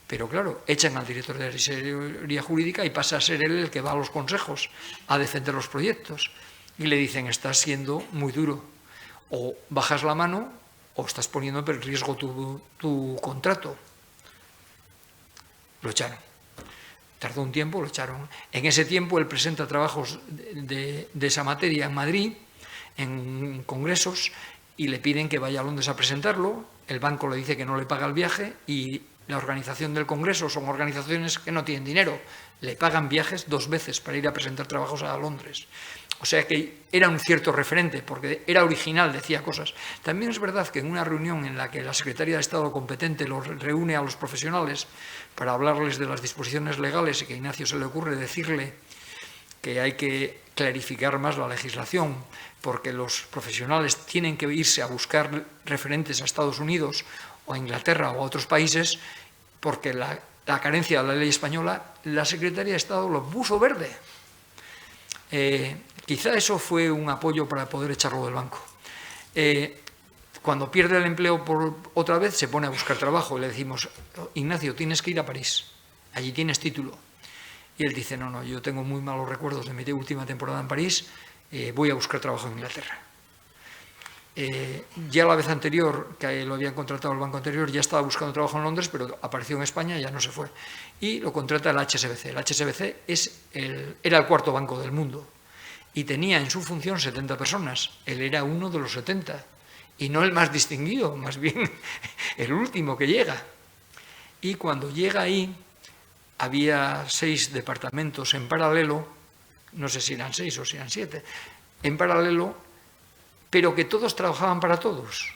Pero claro, echan al director de asesoría jurídica y pasa a ser él el que va a los consejos a defender los proyectos. Y le dicen, estás siendo muy duro, o bajas la mano o estás poniendo en riesgo tu contrato. Lo echaron. Tardó un tiempo, lo echaron. En ese tiempo él presenta trabajos de esa materia en Madrid, en congresos, y le piden que vaya a Londres a presentarlo. El banco le dice que no le paga el viaje, y la organización del congreso son organizaciones que no tienen dinero. Le pagan viajes 2 veces para ir a presentar trabajos a Londres. O sea que era un cierto referente, porque era original, decía cosas. También es verdad que en una reunión en la que la Secretaría de Estado competente los reúne a los profesionales para hablarles de las disposiciones legales, y que a Ignacio se le ocurre decirle que hay que clarificar más la legislación, porque los profesionales tienen que irse a buscar referentes a Estados Unidos o a Inglaterra o a otros países, porque la carencia de la ley española, la Secretaría de Estado lo puso verde. Quizá eso fue un apoyo para poder echarlo del banco. Cuando pierde el empleo por otra vez, se pone a buscar trabajo y le decimos, Ignacio, tienes que ir a París, allí tienes título. Y él dice, no, yo tengo muy malos recuerdos de mi última temporada en París, voy a buscar trabajo en Inglaterra. Ya la vez anterior, que lo habían contratado el banco anterior, ya estaba buscando trabajo en Londres, pero apareció en España y ya no se fue. Y lo contrata el HSBC. El HSBC era el 4º banco del mundo y tenía en su función 70 personas. Él era uno de los 70 y no el más distinguido, más bien el último que llega. Y cuando llega ahí, había 6 departamentos en paralelo, no sé si eran 6 o si eran 7, en paralelo, pero que todos trabajaban para todos.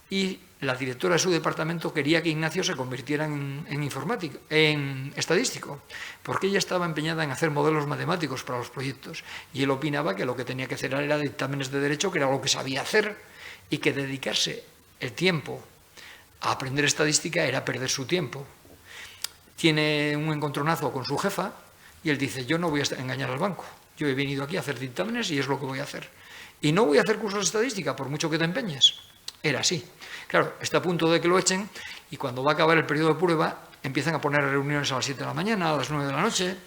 Y la directora de su departamento quería que Ignacio se convirtiera en estadístico, porque ella estaba empeñada en hacer modelos matemáticos para los proyectos, y él opinaba que lo que tenía que hacer era dictámenes de derecho, que era lo que sabía hacer, y que dedicarse el tiempo a aprender estadística era perder su tiempo. Tiene un encontronazo con su jefa, y él dice, yo no voy a engañar al banco, yo he venido aquí a hacer dictámenes y es lo que voy a hacer. Y no voy a hacer cursos de estadística, por mucho que te empeñes. Era así. Claro, está a punto de que lo echen, y cuando va a acabar el periodo de prueba, empiezan a poner reuniones a las 7 de la mañana, a las 9 de la noche,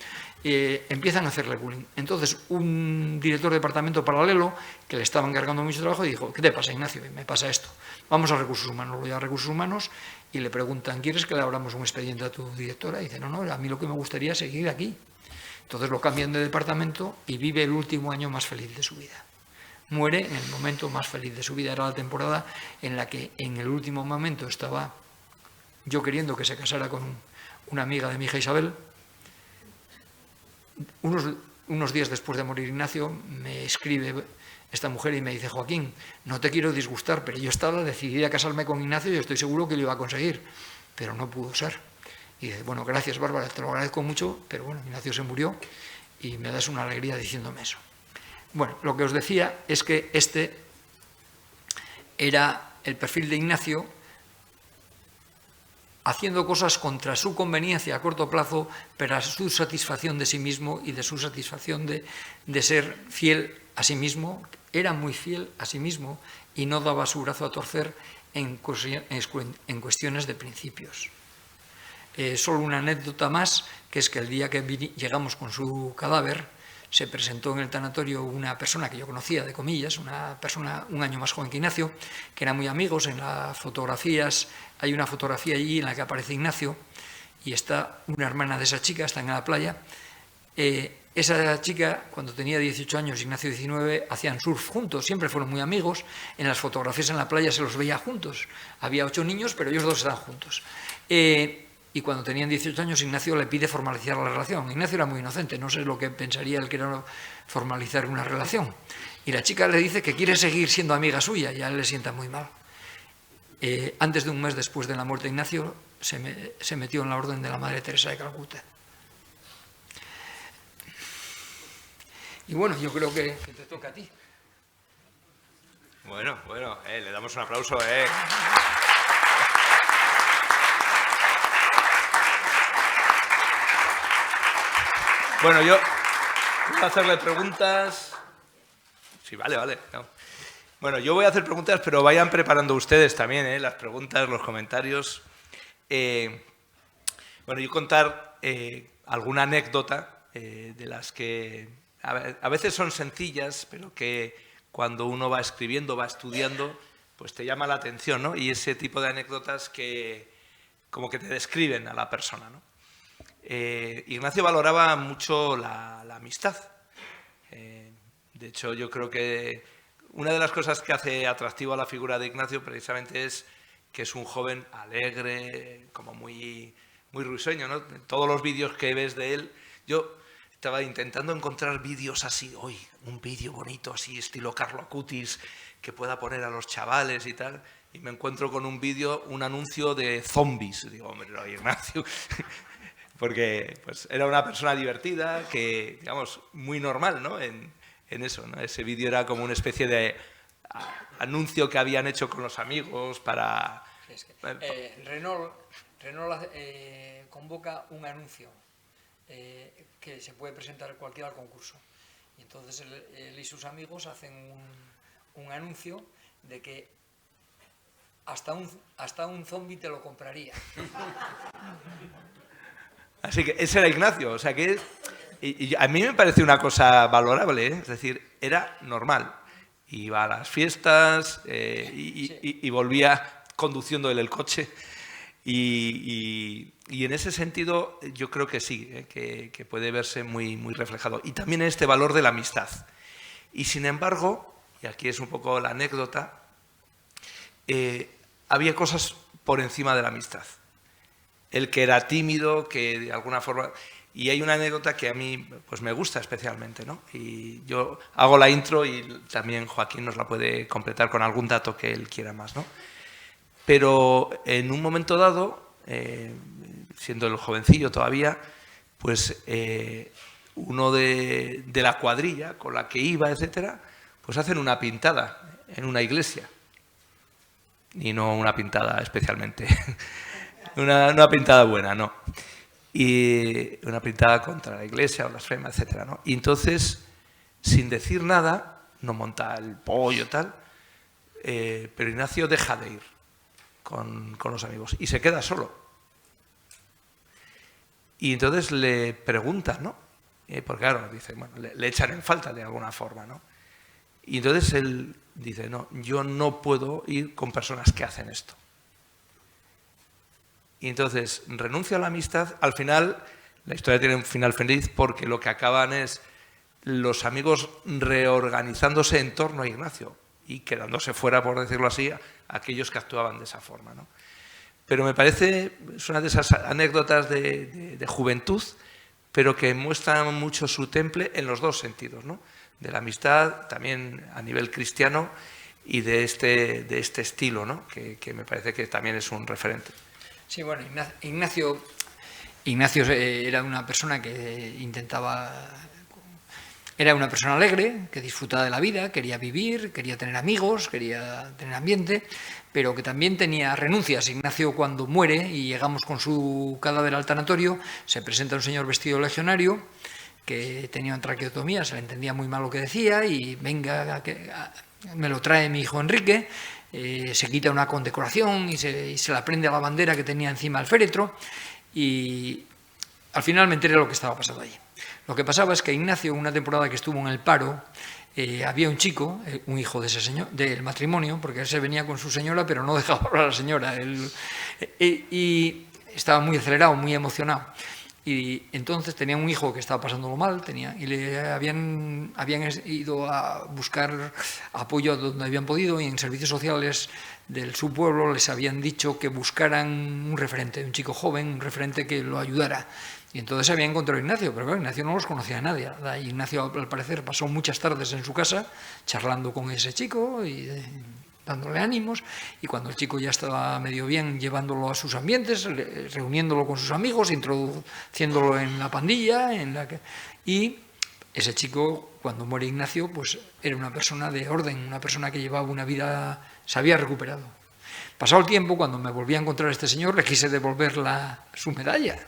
empiezan a hacerle bullying. Entonces, un director de departamento paralelo, que le estaba encargando mucho trabajo, dijo, ¿qué te pasa, Ignacio? Y me pasa esto. Vamos a recursos humanos. Lo voy a recursos humanos y le preguntan, ¿quieres que le abramos un expediente a tu directora? Y dice, no, a mí lo que me gustaría es seguir aquí. Entonces lo cambian de departamento y vive el último año más feliz de su vida. Muere en el momento más feliz de su vida. Era la temporada en la que en el último momento estaba yo queriendo que se casara con una amiga de mi hija Isabel. Unos días después de morir Ignacio, me escribe esta mujer y me dice, Joaquín, no te quiero disgustar, pero yo estaba decidida a casarme con Ignacio y estoy seguro que lo iba a conseguir, pero no pudo ser. Y dice, bueno, gracias Bárbara, te lo agradezco mucho, pero bueno, Ignacio se murió y me das una alegría diciéndome eso. Bueno, lo que os decía es que este era el perfil de Ignacio haciendo cosas contra su conveniencia a corto plazo, para su satisfacción de sí mismo y de su satisfacción de ser fiel a sí mismo. Era muy fiel a sí mismo y no daba su brazo a torcer en cuestiones de principios. Solo una anécdota más, que es que el día que llegamos con su cadáver, se presentó en el tanatorio una persona que yo conocía, de comillas, una persona un año más joven que Ignacio, que eran muy amigos. En las fotografías, hay una fotografía allí en la que aparece Ignacio y está una hermana de esa chica, están en la playa. Esa chica, cuando tenía 18 años, Ignacio 19, hacían surf juntos, siempre fueron muy amigos. En las fotografías en la playa se los veía juntos. Había 8 niños, pero ellos dos estaban juntos. Y cuando tenían 18 años, Ignacio le pide formalizar la relación. Ignacio era muy inocente, no sé lo que pensaría él que era formalizar una relación. Y la chica le dice que quiere seguir siendo amiga suya, y a él le sienta muy mal. Antes de un mes después de la muerte de Ignacio, se metió en la orden de la Madre Teresa de Calcuta. Y bueno, yo creo que te toca a ti. Bueno, le damos un aplauso. Bueno, yo voy a hacerle preguntas. Sí, vale. No. Bueno, yo voy a hacer preguntas, pero vayan preparando ustedes también, las preguntas, los comentarios. Bueno, yo contar alguna anécdota de las que a veces son sencillas, pero que cuando uno va escribiendo, va estudiando, pues te llama la atención, ¿no? Y ese tipo de anécdotas que como que te describen a la persona, ¿no? Ignacio valoraba mucho la amistad. De hecho, yo creo que una de las cosas que hace atractivo a la figura de Ignacio precisamente es que es un joven alegre, como muy risueño, ¿no? Todos los vídeos que ves de él, yo estaba intentando encontrar vídeos así, un vídeo bonito así, estilo Carlo Acutis, que pueda poner a los chavales y tal, y me encuentro con un vídeo, un anuncio de zombies. Digo, hombre, no, Ignacio... Porque pues, era una persona divertida, que, digamos, muy normal, ¿no? En eso, ¿no? Ese vídeo era como una especie de anuncio que habían hecho con los amigos para... Renault convoca un anuncio que se puede presentar cualquiera al concurso. Y entonces él y sus amigos hacen un anuncio de que hasta un zombi te lo compraría. Así que ese era Ignacio, o sea que y a mí me parece una cosa valorable, es decir, era normal. Iba a las fiestas y volvía conduciendo él el coche. Y en ese sentido yo creo que sí, que puede verse muy reflejado. Y también este valor de la amistad. Y sin embargo, y aquí es un poco la anécdota, había cosas por encima de la amistad. El que era tímido, que de alguna forma... Y hay una anécdota que a mí pues me gusta especialmente, ¿no? Y yo hago la intro y también Joaquín nos la puede completar con algún dato que él quiera más, ¿no? Pero en un momento dado, siendo el jovencillo todavía, pues uno de la cuadrilla con la que iba, etcétera, pues hacen una pintada en una iglesia. Y no una pintada especialmente... Una pintada buena, no. Y una pintada contra la iglesia, blasfema, etcétera, ¿no? Y entonces, sin decir nada, no monta el pollo, tal, pero Ignacio deja de ir con los amigos y se queda solo. Y entonces le preguntan, ¿no? Porque claro, dice, bueno, le echan en falta de alguna forma, ¿no? Y entonces él dice, no, yo no puedo ir con personas que hacen esto. Y entonces renuncia a la amistad. Al final, la historia tiene un final feliz porque lo que acaban es los amigos reorganizándose en torno a Ignacio y quedándose fuera, por decirlo así, aquellos que actuaban de esa forma, ¿no? Pero me parece, es una de esas anécdotas de juventud, pero que muestran mucho su temple en los dos sentidos, ¿no? De la amistad, también a nivel cristiano, y de este estilo, ¿no? Que me parece que también es un referente. Sí, bueno, Ignacio era una persona que intentaba... Era una persona alegre, que disfrutaba de la vida, quería vivir, quería tener amigos, quería tener ambiente, pero que también tenía renuncias. Ignacio, cuando muere y llegamos con su cadáver al tanatorio, se presenta un señor vestido de legionario que tenía una traqueotomía, se le entendía muy mal lo que decía, y venga, me lo trae mi hijo Enrique, se quita una condecoración y se la prende a la bandera que tenía encima del féretro, y al final me enteré de lo que estaba pasando allí. Lo que pasaba es que Ignacio, una temporada que estuvo en el paro, había un chico, un hijo de ese señor, del matrimonio, porque él se venía con su señora, pero no dejaba hablar a la señora, y estaba muy acelerado, muy emocionado. Y entonces tenía un hijo que estaba pasándolo mal, y le habían ido a buscar apoyo donde habían podido, y en servicios sociales del su pueblo les habían dicho que buscaran un referente, un chico joven, un referente que lo ayudara. Y entonces había encontrado a Ignacio, pero claro, Ignacio no los conocía a nadie. Y Ignacio, al parecer, pasó muchas tardes en su casa charlando con ese chico y dándole ánimos, y cuando el chico ya estaba medio bien, llevándolo a sus ambientes, reuniéndolo con sus amigos, introduciéndolo en la pandilla, y ese chico, cuando muere Ignacio, pues era una persona de orden, una persona que llevaba una vida, se había recuperado. Pasado el tiempo, cuando me volví a encontrar a este señor, le quise devolver su medalla,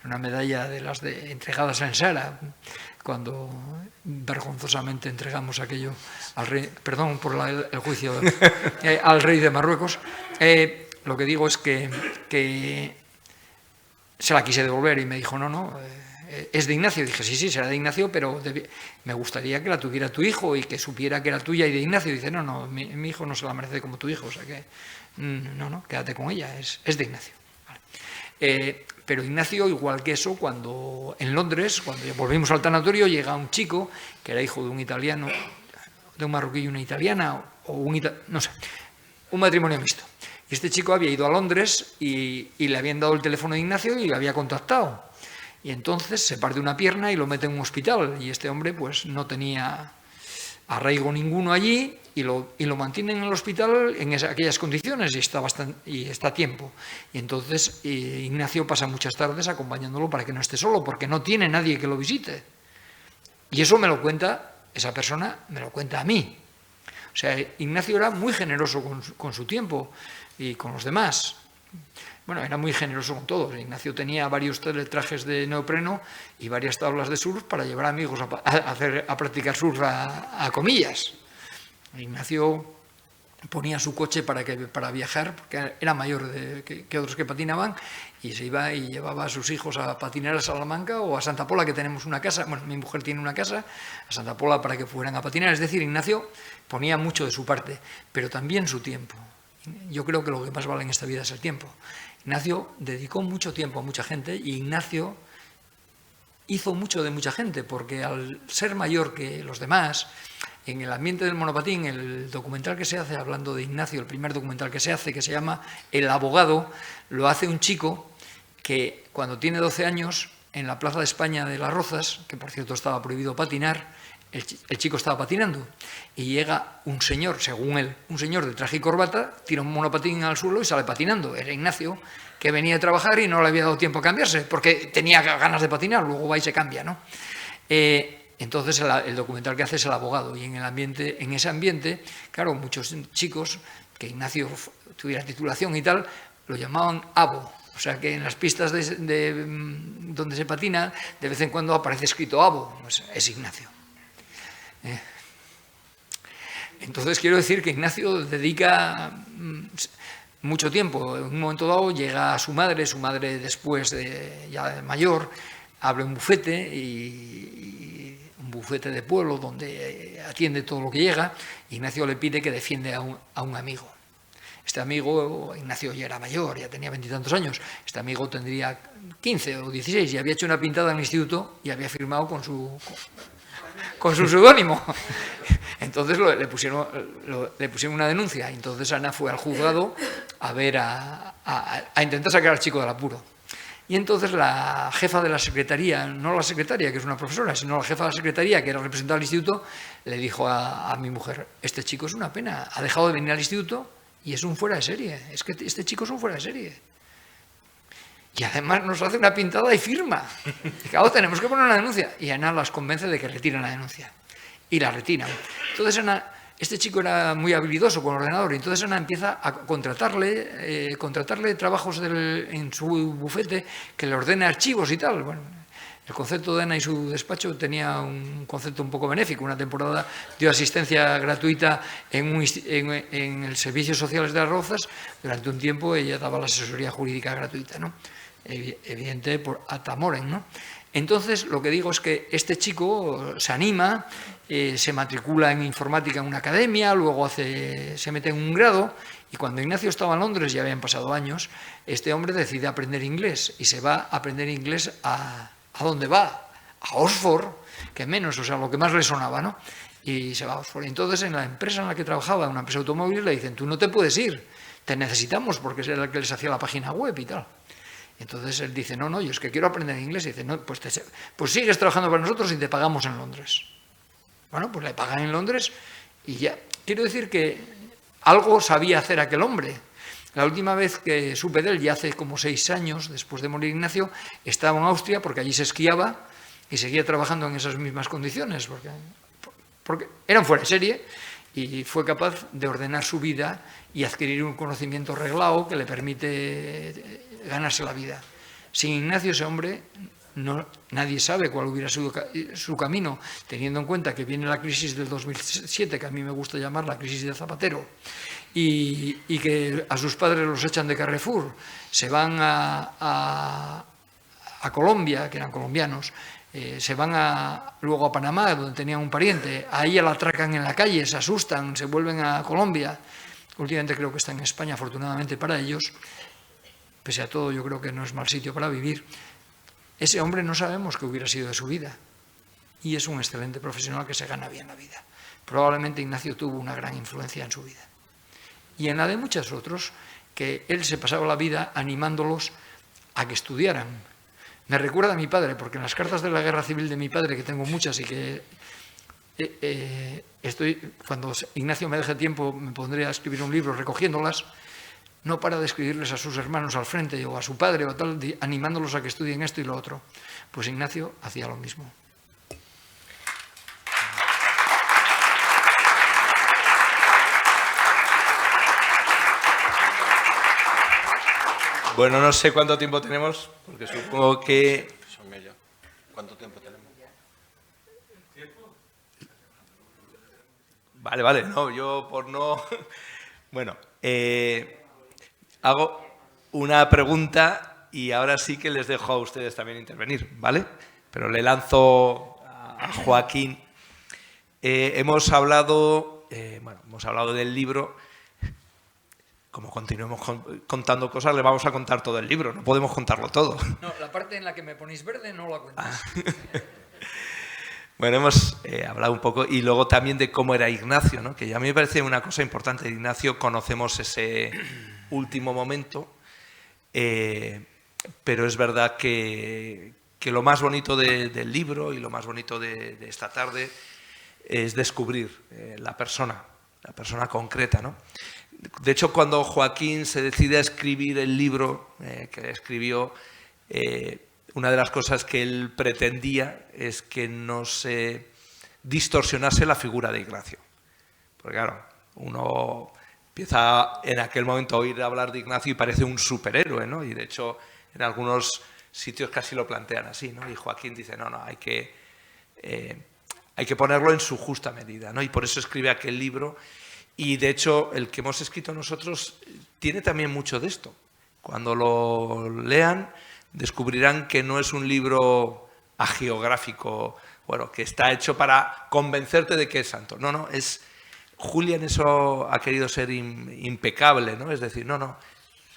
una medalla de las entregadas en Sara, cuando vergonzosamente entregamos aquello al rey, perdón por el juicio, al rey de Marruecos. Lo que digo es que se la quise devolver y me dijo, no, es de Ignacio. Dije, sí, será de Ignacio, pero me gustaría que la tuviera tu hijo y que supiera que era tuya y de Ignacio. Dice, no, mi hijo no se la merece como tu hijo, o sea que no, quédate con ella, es de Ignacio. Vale. Pero Ignacio, igual que eso, cuando en Londres, cuando volvimos al tanatorio, llega un chico que era hijo de un italiano, de un marroquí y una italiana, no sé, un matrimonio mixto. Y este chico había ido a Londres y le habían dado el teléfono de Ignacio y le había contactado. Y entonces se parte una pierna y lo mete en un hospital. Y este hombre pues no tenía arraigo ninguno allí y lo mantienen en el hospital en aquellas condiciones y está a tiempo. Y entonces Ignacio pasa muchas tardes acompañándolo para que no esté solo, porque no tiene nadie que lo visite. Y eso me lo cuenta, esa persona me lo cuenta a mí. O sea, Ignacio era muy generoso con su tiempo y con los demás. Bueno, era muy generoso con todos. Ignacio tenía varios trajes de neopreno y varias tablas de surf para llevar amigos a practicar surf a comillas. Ignacio ponía su coche para viajar, porque era mayor que otros que patinaban, y se iba y llevaba a sus hijos a patinar a Salamanca o a Santa Pola, que tenemos una casa, bueno, mi mujer tiene una casa, a Santa Pola para que fueran a patinar. Es decir, Ignacio ponía mucho de su parte, pero también su tiempo. Yo creo que lo que más vale en esta vida es el tiempo. Ignacio dedicó mucho tiempo a mucha gente y Ignacio hizo mucho de mucha gente, porque al ser mayor que los demás, en el ambiente del monopatín, el documental que se hace, hablando de Ignacio, el primer documental que se hace, que se llama El abogado, lo hace un chico que cuando tiene 12 años, en la Plaza de España de Las Rozas, que por cierto estaba prohibido patinar, el chico estaba patinando y llega un señor, según él, un señor de traje y corbata, tira un monopatín al suelo y sale patinando. Era Ignacio, que venía a trabajar y no le había dado tiempo a cambiarse, porque tenía ganas de patinar, luego va y se cambia, ¿no? Entonces el documental que hace es El abogado, y en ese ambiente, claro, muchos chicos, que Ignacio tuviera titulación y tal, lo llamaban abo. O sea que en las pistas donde se patina, de vez en cuando aparece escrito abo, pues es Ignacio. Entonces quiero decir que Ignacio dedica mucho tiempo. En un momento dado llega su madre después ya mayor, abre un bufete, un bufete de pueblo donde atiende todo lo que llega. Ignacio le pide que defiende a un amigo. Este amigo, Ignacio ya era mayor, ya tenía 20 y tantos años, este amigo tendría 15 o 16 y había hecho una pintada en el instituto y había firmado con su seudónimo. Entonces le pusieron una denuncia. Entonces Ana fue al juzgado a intentar sacar al chico del apuro. Y entonces la jefa de la secretaría, no la secretaria, que es una profesora, sino la jefa de la secretaría, que era representada del instituto, le dijo a mi mujer: este chico es una pena, ha dejado de venir al instituto y es un fuera de serie. Es que este chico es un fuera de serie. Y además nos hace una pintada y firma. Y claro, tenemos que poner una denuncia. Y Ana las convence de que retiren la denuncia. Y la retiran. Entonces Ana, este chico era muy habilidoso con el ordenador, y entonces Ana empieza a contratarle trabajos en su bufete, que le ordene archivos y tal. Bueno, el concepto de Ana y su despacho tenía un concepto un poco benéfico. Una temporada dio asistencia gratuita en el Servicios Sociales de Las Rozas. Durante un tiempo ella daba la asesoría jurídica gratuita, ¿no? Evidente por Atamoren, ¿no? Entonces, lo que digo es que este chico se anima, se matricula en informática en una academia, luego se mete en un grado, y cuando Ignacio estaba en Londres, ya habían pasado años, este hombre decide aprender inglés, y se va a aprender inglés ¿a dónde va? A Oxford, que menos, o sea, lo que más le sonaba, ¿no? Y se va a Oxford. Y entonces, en la empresa en la que trabajaba, una empresa automóvil, le dicen, tú no te puedes ir, te necesitamos, porque es el que les hacía la página web y tal. Entonces él dice, no, yo es que quiero aprender inglés. Y dice, no, pues sigues trabajando para nosotros y te pagamos en Londres. Bueno, pues le pagan en Londres y ya. Quiero decir que algo sabía hacer aquel hombre. La última vez que supe de él, ya hace como 6 años, después de morir Ignacio, estaba en Austria, porque allí se esquiaba y seguía trabajando en esas mismas condiciones, porque eran fuera de serie, y fue capaz de ordenar su vida y adquirir un conocimiento reglado que le permite ganarse la vida. Sin Ignacio, ese hombre, nadie sabe cuál hubiera sido su camino, teniendo en cuenta que viene la crisis del 2007, que a mí me gusta llamar la crisis de Zapatero, y que a sus padres los echan de Carrefour, se van a Colombia, que eran colombianos, se van luego a Panamá, donde tenían un pariente, ahí la atracan en la calle, se asustan, se vuelven a Colombia. Últimamente creo que está en España, afortunadamente para ellos. Pese a todo, yo creo que no es mal sitio para vivir. Ese hombre no sabemos qué hubiera sido de su vida. Y es un excelente profesional que se gana bien la vida. Probablemente Ignacio tuvo una gran influencia en su vida. Y en la de muchos otros, que él se pasaba la vida animándolos a que estudiaran. Me recuerda a mi padre, porque en las cartas de la guerra civil de mi padre, que tengo muchas y que cuando Ignacio me deje tiempo, me pondré a escribir un libro recogiéndolas, no para de escribirles a sus hermanos al frente o a su padre o tal, animándolos a que estudien esto y lo otro. Pues Ignacio hacía lo mismo. Bueno, no sé cuánto tiempo tenemos, porque supongo que... ¿Cuánto tiempo tenemos? Vale, no, yo por no... Bueno, hago una pregunta y ahora sí que les dejo a ustedes también intervenir, ¿vale? Pero le lanzo a Joaquín. Hemos hablado del libro. Como continuemos contando cosas, le vamos a contar todo el libro, no podemos contarlo todo. No, la parte en la que me ponéis verde no la cuentas. Bueno, hemos hablado un poco y luego también de cómo era Ignacio, ¿no? Que a mí me parece una cosa importante de Ignacio, conocemos ese último momento, pero es verdad que lo más bonito del libro y lo más bonito de esta tarde es descubrir la persona concreta, ¿no? De hecho, cuando Joaquín se decide a escribir el libro que escribió, una de las cosas que él pretendía es que no se distorsionase la figura de Ignacio. Porque claro, uno empieza en aquel momento a oír hablar de Ignacio y parece un superhéroe, ¿no? Y de hecho, en algunos sitios casi lo plantean así, ¿no? Y Joaquín dice, no, hay que ponerlo en su justa medida, ¿no? Y por eso escribe aquel libro. Y de hecho, el que hemos escrito nosotros tiene también mucho de esto. Cuando lo lean, descubrirán que no es un libro agiográfico, bueno, que está hecho para convencerte de que es santo. No, es... Julia en eso ha querido ser impecable, ¿no? Es decir,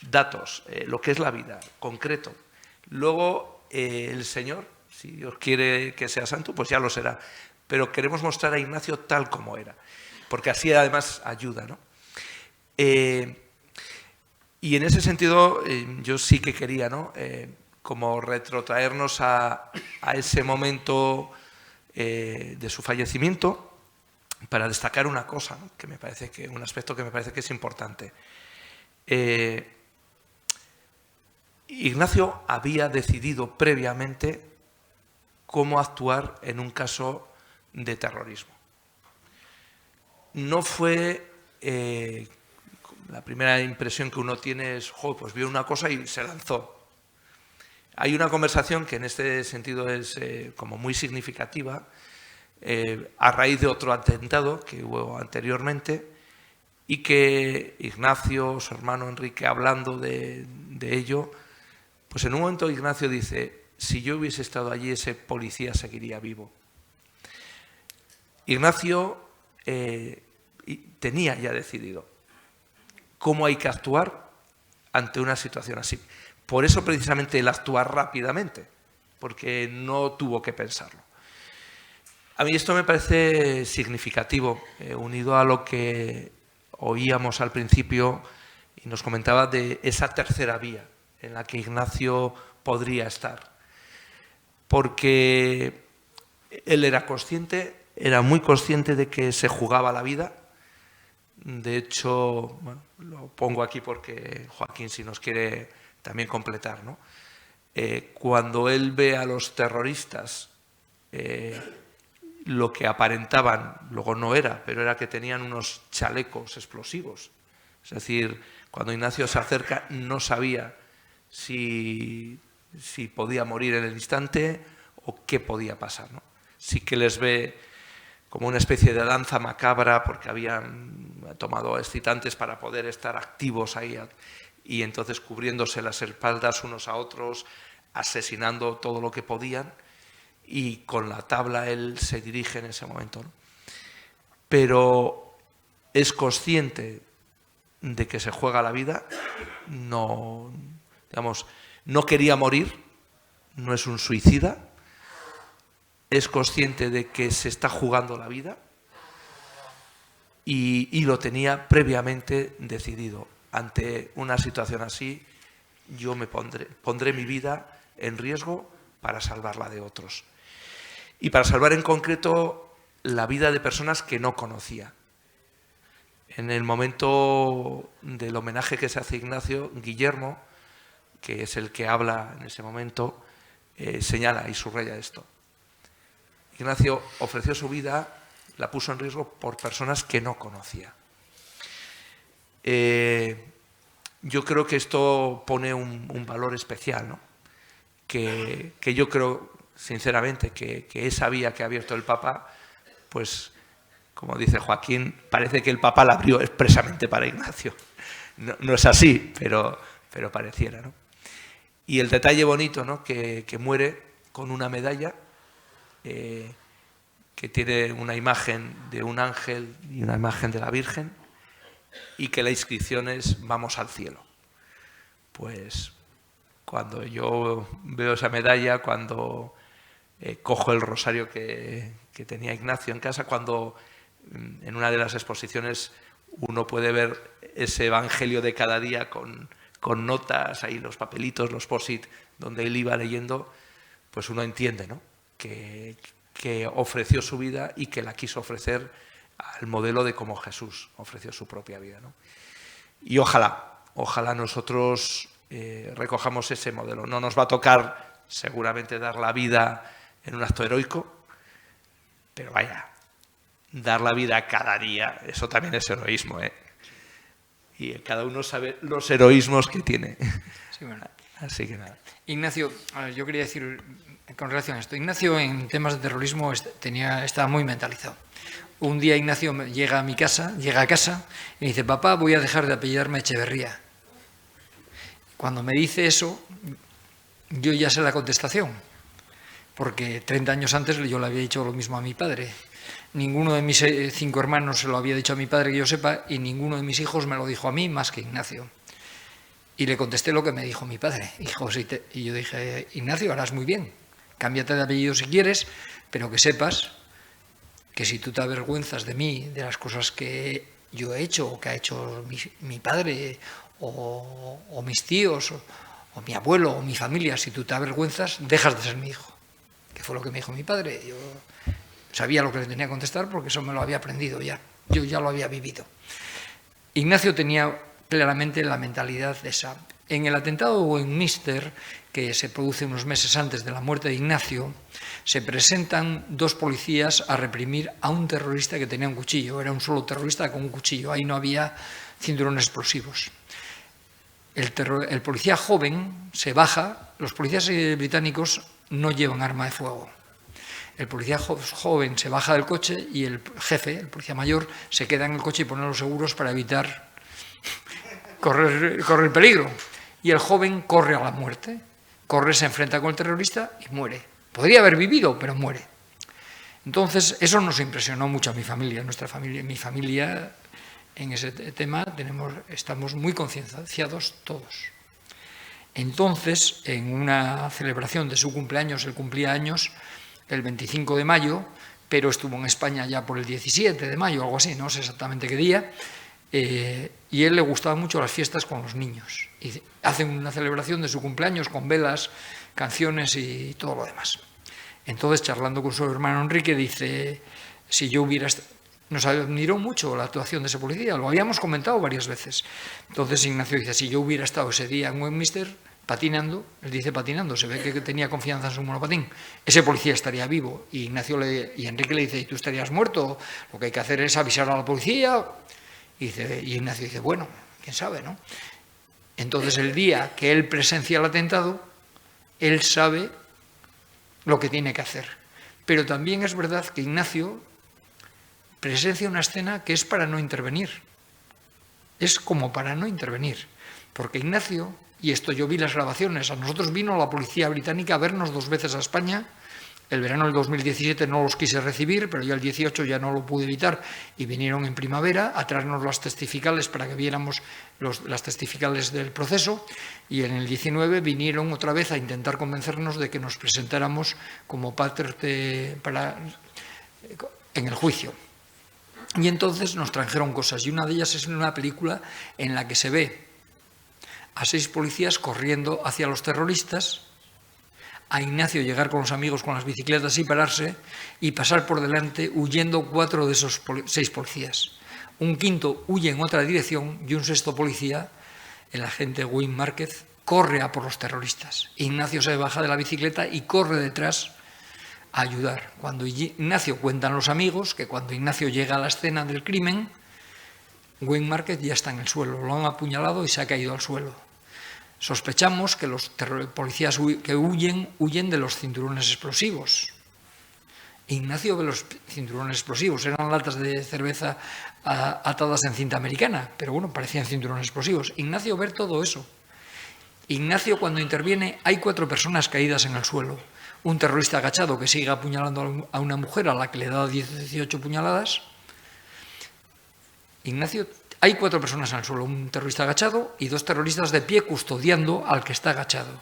datos, lo que es la vida, concreto. Luego, el Señor, si Dios quiere que sea santo, pues ya lo será. Pero queremos mostrar a Ignacio tal como era, porque así además ayuda, ¿no? Y en ese sentido, yo sí que quería, ¿no? Como retrotraernos a ese momento de su fallecimiento, para destacar una cosa, ¿no? Un aspecto que me parece que es importante. Ignacio había decidido previamente cómo actuar en un caso de terrorismo. No fue la primera impresión que uno tiene es, pues vio una cosa y se lanzó. Hay una conversación que en este sentido es como muy significativa, a raíz de otro atentado que hubo anteriormente, y que Ignacio, su hermano Enrique, hablando de ello, pues en un momento Ignacio dice: si yo hubiese estado allí, ese policía seguiría vivo. Ignacio tenía ya decidido cómo hay que actuar ante una situación así. Por eso precisamente el actuar rápidamente, porque no tuvo que pensarlo. A mí esto me parece significativo, unido a lo que oíamos al principio y nos comentaba de esa tercera vía en la que Ignacio podría estar. Porque él era consciente, era muy consciente de que se jugaba la vida. De hecho, bueno, lo pongo aquí porque Joaquín, si nos quiere también completar, ¿no? Cuando él ve a los terroristas, lo que aparentaban, luego no era, pero era que tenían unos chalecos explosivos. Es decir, cuando Ignacio se acerca no sabía si podía morir en el instante o qué podía pasar, ¿no? Sí que les ve como una especie de danza macabra porque habían tomado excitantes para poder estar activos ahí y entonces cubriéndose las espaldas unos a otros, asesinando todo lo que podían, y con la tabla él se dirige en ese momento, ¿no? Pero es consciente de que se juega la vida, no, digamos, no quería morir, no es un suicida, es consciente de que se está jugando la vida y lo tenía previamente decidido. Ante una situación así, yo pondré mi vida en riesgo para salvar la de otros. Y para salvar en concreto la vida de personas que no conocía. En el momento del homenaje que se hace a Ignacio, Guillermo, que es el que habla en ese momento, señala y subraya esto. Ignacio ofreció su vida, la puso en riesgo por personas que no conocía. Yo creo que esto pone un valor especial, ¿no? Que yo creo, sinceramente, que esa vía que ha abierto el Papa, pues, como dice Joaquín, parece que el Papa la abrió expresamente para Ignacio. No es así, pero pareciera, ¿no? Y el detalle bonito, ¿no? Que muere con una medalla que tiene una imagen de un ángel y una imagen de la Virgen, y que la inscripción es "Vamos al cielo". Pues cuando yo veo esa medalla, cuando cojo el rosario que tenía Ignacio en casa, cuando en una de las exposiciones uno puede ver ese evangelio de cada día con notas, ahí los papelitos, los post-it, donde él iba leyendo, pues uno entiende, ¿no? que ofreció su vida y que la quiso ofrecer al modelo de cómo Jesús ofreció su propia vida, ¿no? Y ojalá nosotros recojamos ese modelo. No nos va a tocar seguramente dar la vida en un acto heroico, pero vaya, dar la vida cada día, eso también es heroísmo, ¿eh? Y cada uno sabe los heroísmos que tiene. Sí, bueno. Así que nada. Ignacio, yo quería decir con relación a esto, Ignacio en temas de terrorismo estaba muy mentalizado. Un día Ignacio llega a casa y me dice: papá, voy a dejar de apellidarme Echeverría. Cuando me dice eso, yo ya sé la contestación, porque 30 años antes yo le había dicho lo mismo a mi padre. Ninguno de mis 5 hermanos se lo había dicho a mi padre que yo sepa, y ninguno de mis hijos me lo dijo a mí más que Ignacio. Y le contesté lo que me dijo mi padre. Y yo dije: Ignacio, harás muy bien, cámbiate de apellido si quieres, pero que sepas que si tú te avergüenzas de mí, de las cosas que yo he hecho, o que ha hecho mi padre, o mis tíos, o mi abuelo, o mi familia, si tú te avergüenzas, dejas de ser mi hijo. Que fue lo que me dijo mi padre. Yo sabía lo que le tenía que contestar porque eso me lo había aprendido ya. Yo ya lo había vivido. Ignacio tenía claramente la mentalidad esa. En el atentado de Westminster, que se produce unos meses antes de la muerte de Ignacio, se presentan dos policías a reprimir a un terrorista que tenía un cuchillo. Era un solo terrorista con un cuchillo. Ahí no había cinturones explosivos. El policía joven se baja. Los policías británicos no llevan arma de fuego. El policía joven se baja del coche y el jefe, el policía mayor, se queda en el coche y pone los seguros para evitar correr peligro. Y el joven corre a la muerte. Corre, se enfrenta con el terrorista y muere. Podría haber vivido, pero muere. Entonces, eso nos impresionó mucho a mi familia. Mi familia, en ese tema, estamos muy concienciados todos. Entonces, en una celebración de su cumpleaños, él cumplía años el 25 de mayo, pero estuvo en España ya por el 17 de mayo, algo así, no sé exactamente qué día, y a él le gustaban mucho las fiestas con los niños. Y hacen una celebración de su cumpleaños con velas, canciones y todo lo demás. Entonces, charlando con su hermano Enrique, dice, si yo hubiera... Nos admiró mucho la actuación de ese policía, lo habíamos comentado varias veces. Entonces Ignacio dice, si yo hubiera estado ese día en Westminster patinando, él dice patinando, se ve que tenía confianza en su monopatín, ese policía estaría vivo. Y Enrique le dice, ¿y tú estarías muerto? Lo que hay que hacer es avisar a la policía. Y Ignacio dice, bueno, quién sabe, ¿no? Entonces, el día que él presencia el atentado, él sabe lo que tiene que hacer. Pero también es verdad que Ignacio presencia una escena que es para no intervenir. Es como para no intervenir. Porque Ignacio, y esto yo vi las grabaciones, a nosotros vino la policía británica a vernos 2 veces a España. El verano del 2017 no los quise recibir, pero ya el 18 ya no lo pude evitar y vinieron en primavera a traernos las testificales para que viéramos las testificales del proceso, y en el 19 vinieron otra vez a intentar convencernos de que nos presentáramos como parte en el juicio. Y entonces nos trajeron cosas, y una de ellas es una película en la que se ve a 6 policías corriendo hacia los terroristas, a Ignacio llegar con los amigos con las bicicletas y pararse, y pasar por delante huyendo 4 de esos 6 policías. Un quinto huye en otra dirección y un sexto policía, el agente Wayne Márquez, corre a por los terroristas. Ignacio se baja de la bicicleta y corre detrás a ayudar. Cuando Ignacio, cuentan los amigos que cuando Ignacio llega a la escena del crimen, Wayne Márquez ya está en el suelo, lo han apuñalado y se ha caído al suelo. Sospechamos que los policías que huyen de los cinturones explosivos. Ignacio ve los cinturones explosivos, eran latas de cerveza atadas en cinta americana, pero bueno, parecían cinturones explosivos. Ignacio ve todo eso. Ignacio, cuando interviene, hay 4 personas caídas en el suelo. Un terrorista agachado que sigue apuñalando a una mujer a la que le da 18 puñaladas. Ignacio... Hay 4 personas en el suelo, un terrorista agachado y 2 terroristas de pie custodiando al que está agachado.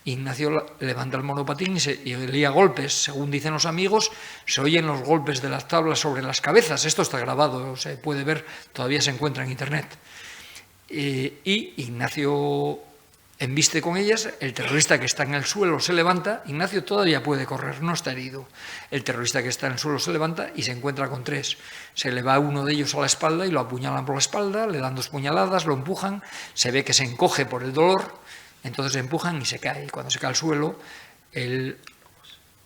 Ignacio levanta el monopatín y lía golpes. Según dicen los amigos, se oyen los golpes de las tablas sobre las cabezas. Esto está grabado, se puede ver, todavía se encuentra en internet. Y Ignacio embiste con ellas, el terrorista que está en el suelo se levanta, Ignacio todavía puede correr, no está herido. El terrorista que está en el suelo se levanta y se encuentra con 3. Se le va uno de ellos a la espalda y lo apuñalan por la espalda, le dan 2 puñaladas, lo empujan, se ve que se encoge por el dolor, entonces se empujan y se cae. Y cuando se cae al suelo,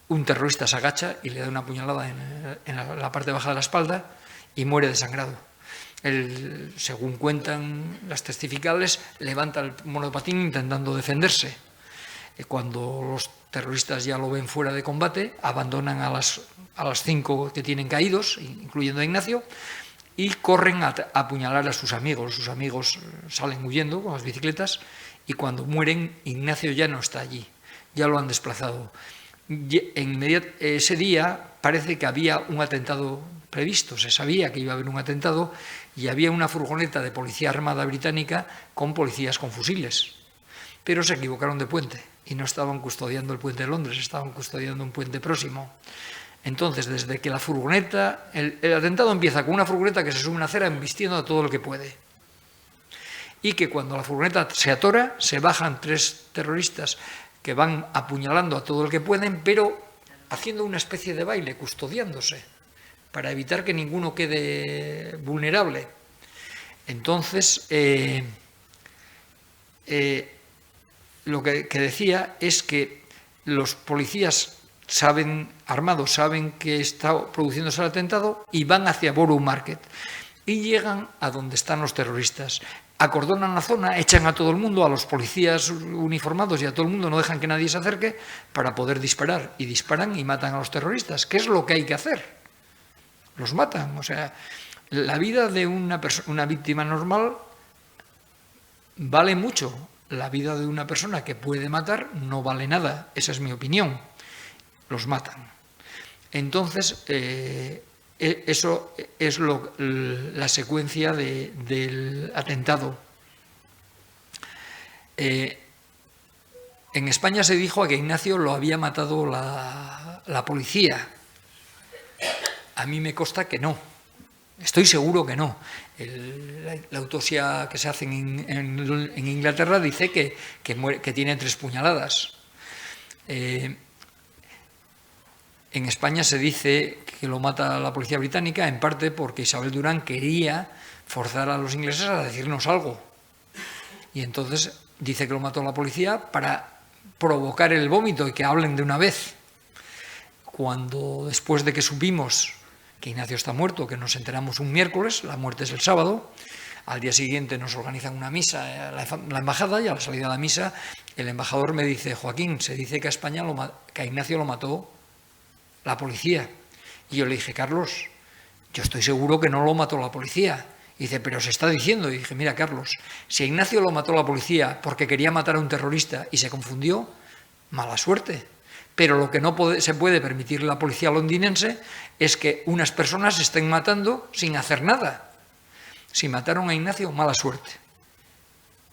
un terrorista se agacha y le da una puñalada en la parte baja de la espalda y muere desangrado. Él, según cuentan las testificales, levanta el monopatín intentando defenderse. Cuando los terroristas ya lo ven fuera de combate, abandonan a las 5 que tienen caídos, incluyendo a Ignacio, y corren a apuñalar a sus amigos. Sus amigos salen huyendo con las bicicletas y cuando mueren, Ignacio ya no está allí, ya lo han desplazado. Ese día parece que había un atentado previsto, se sabía que iba a haber un atentado y había una furgoneta de policía armada británica con policías con fusiles, pero se equivocaron de puente y no estaban custodiando el puente de Londres, estaban custodiando un puente próximo. Entonces, desde que la furgoneta, el atentado empieza con una furgoneta que se sube a una acera embistiendo a todo lo que puede, y que cuando la furgoneta se atora, se bajan 3 terroristas que van apuñalando a todo el que pueden, pero haciendo una especie de baile, custodiándose, para evitar que ninguno quede vulnerable. Entonces, lo que decía es que los policías armados saben que está produciéndose el atentado y van hacia Borough Market y llegan a donde están los terroristas. Acordonan la zona, echan a todo el mundo, a los policías uniformados y a todo el mundo, no dejan que nadie se acerque para poder disparar. Y disparan y matan a los terroristas. ¿Qué es lo que hay que hacer? Los matan. O sea, la vida de una víctima normal vale mucho. La vida de una persona que puede matar no vale nada. Esa es mi opinión. Los matan. Entonces, eso es la secuencia del atentado. En España se dijo que a Ignacio lo había matado la policía. A mí me consta que no. Estoy seguro que no. La autopsia que se hace en Inglaterra dice que tiene 3 puñaladas. En España se dice que lo mata la policía británica, en parte porque Isabel Durán quería forzar a los ingleses a decirnos algo. Y entonces dice que lo mató la policía para provocar el vómito y que hablen de una vez. Cuando después de que supimos que Ignacio está muerto, que nos enteramos un miércoles, la muerte es el sábado, al día siguiente nos organizan una misa en la embajada y a la salida de la misa el embajador me dice: Joaquín, se dice que a Ignacio lo mató la policía. Y yo le dije: Carlos, yo estoy seguro que no lo mató la policía. Y dice: pero se está diciendo. Y dije: mira, Carlos, si a Ignacio lo mató la policía porque quería matar a un terrorista y se confundió, mala suerte. Pero lo que no se puede permitir la policía londinense es que unas personas se estén matando sin hacer nada. Si mataron a Ignacio, mala suerte.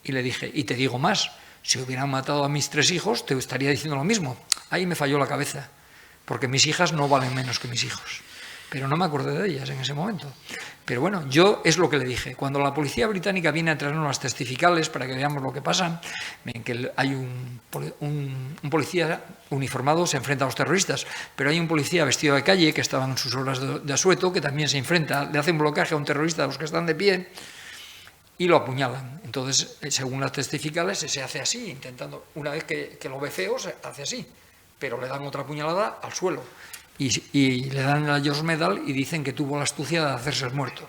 Y le dije: y te digo más, si hubieran matado a mis 3 hijos, te estaría diciendo lo mismo. Ahí me falló la cabeza, porque mis hijas no valen menos que mis hijos. Pero no me acordé de ellas en ese momento. Pero bueno, yo es lo que le dije. Cuando la policía británica viene a traernos las testificales para que veamos lo que pasa, ven que hay un policía uniformado, se enfrenta a los terroristas, pero hay un policía vestido de calle que estaba en sus horas de asueto, que también se enfrenta, le hace un bloqueaje a un terrorista, a los que están de pie, y lo apuñalan. Entonces, según las testificales, se hace así, intentando, una vez que lo ve feo, se hace así, pero le dan otra puñalada al suelo. Y le dan la George Medal y dicen que tuvo la astucia de hacerse el muerto.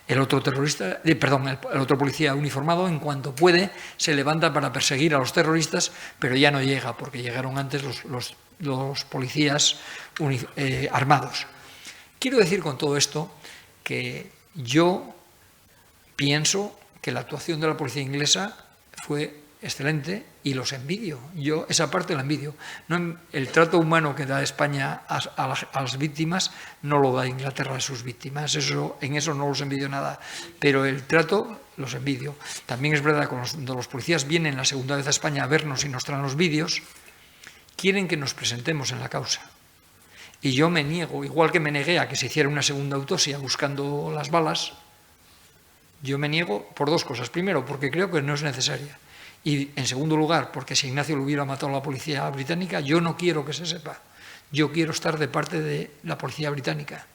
El otro el otro policía uniformado, en cuanto puede, se levanta para perseguir a los terroristas, pero ya no llega, porque llegaron antes los policías armados. Quiero decir con todo esto que yo pienso que la actuación de la policía inglesa fue excelente y los envidio. Yo esa parte la envidio. No, el trato humano que da España a las víctimas no lo da Inglaterra a sus víctimas. En eso no los envidio nada. Pero el trato los envidio. También es verdad que cuando los policías vienen la segunda vez a España a vernos y nos traen los vídeos, quieren que nos presentemos en la causa. Y yo me niego, igual que me negué a que se hiciera una segunda autopsia buscando las balas, yo me niego por 2 cosas. Primero, porque creo que no es necesaria. Y en segundo lugar, porque si Ignacio lo hubiera matado a la policía británica, yo no quiero que se sepa. Yo quiero estar de parte de la policía británica,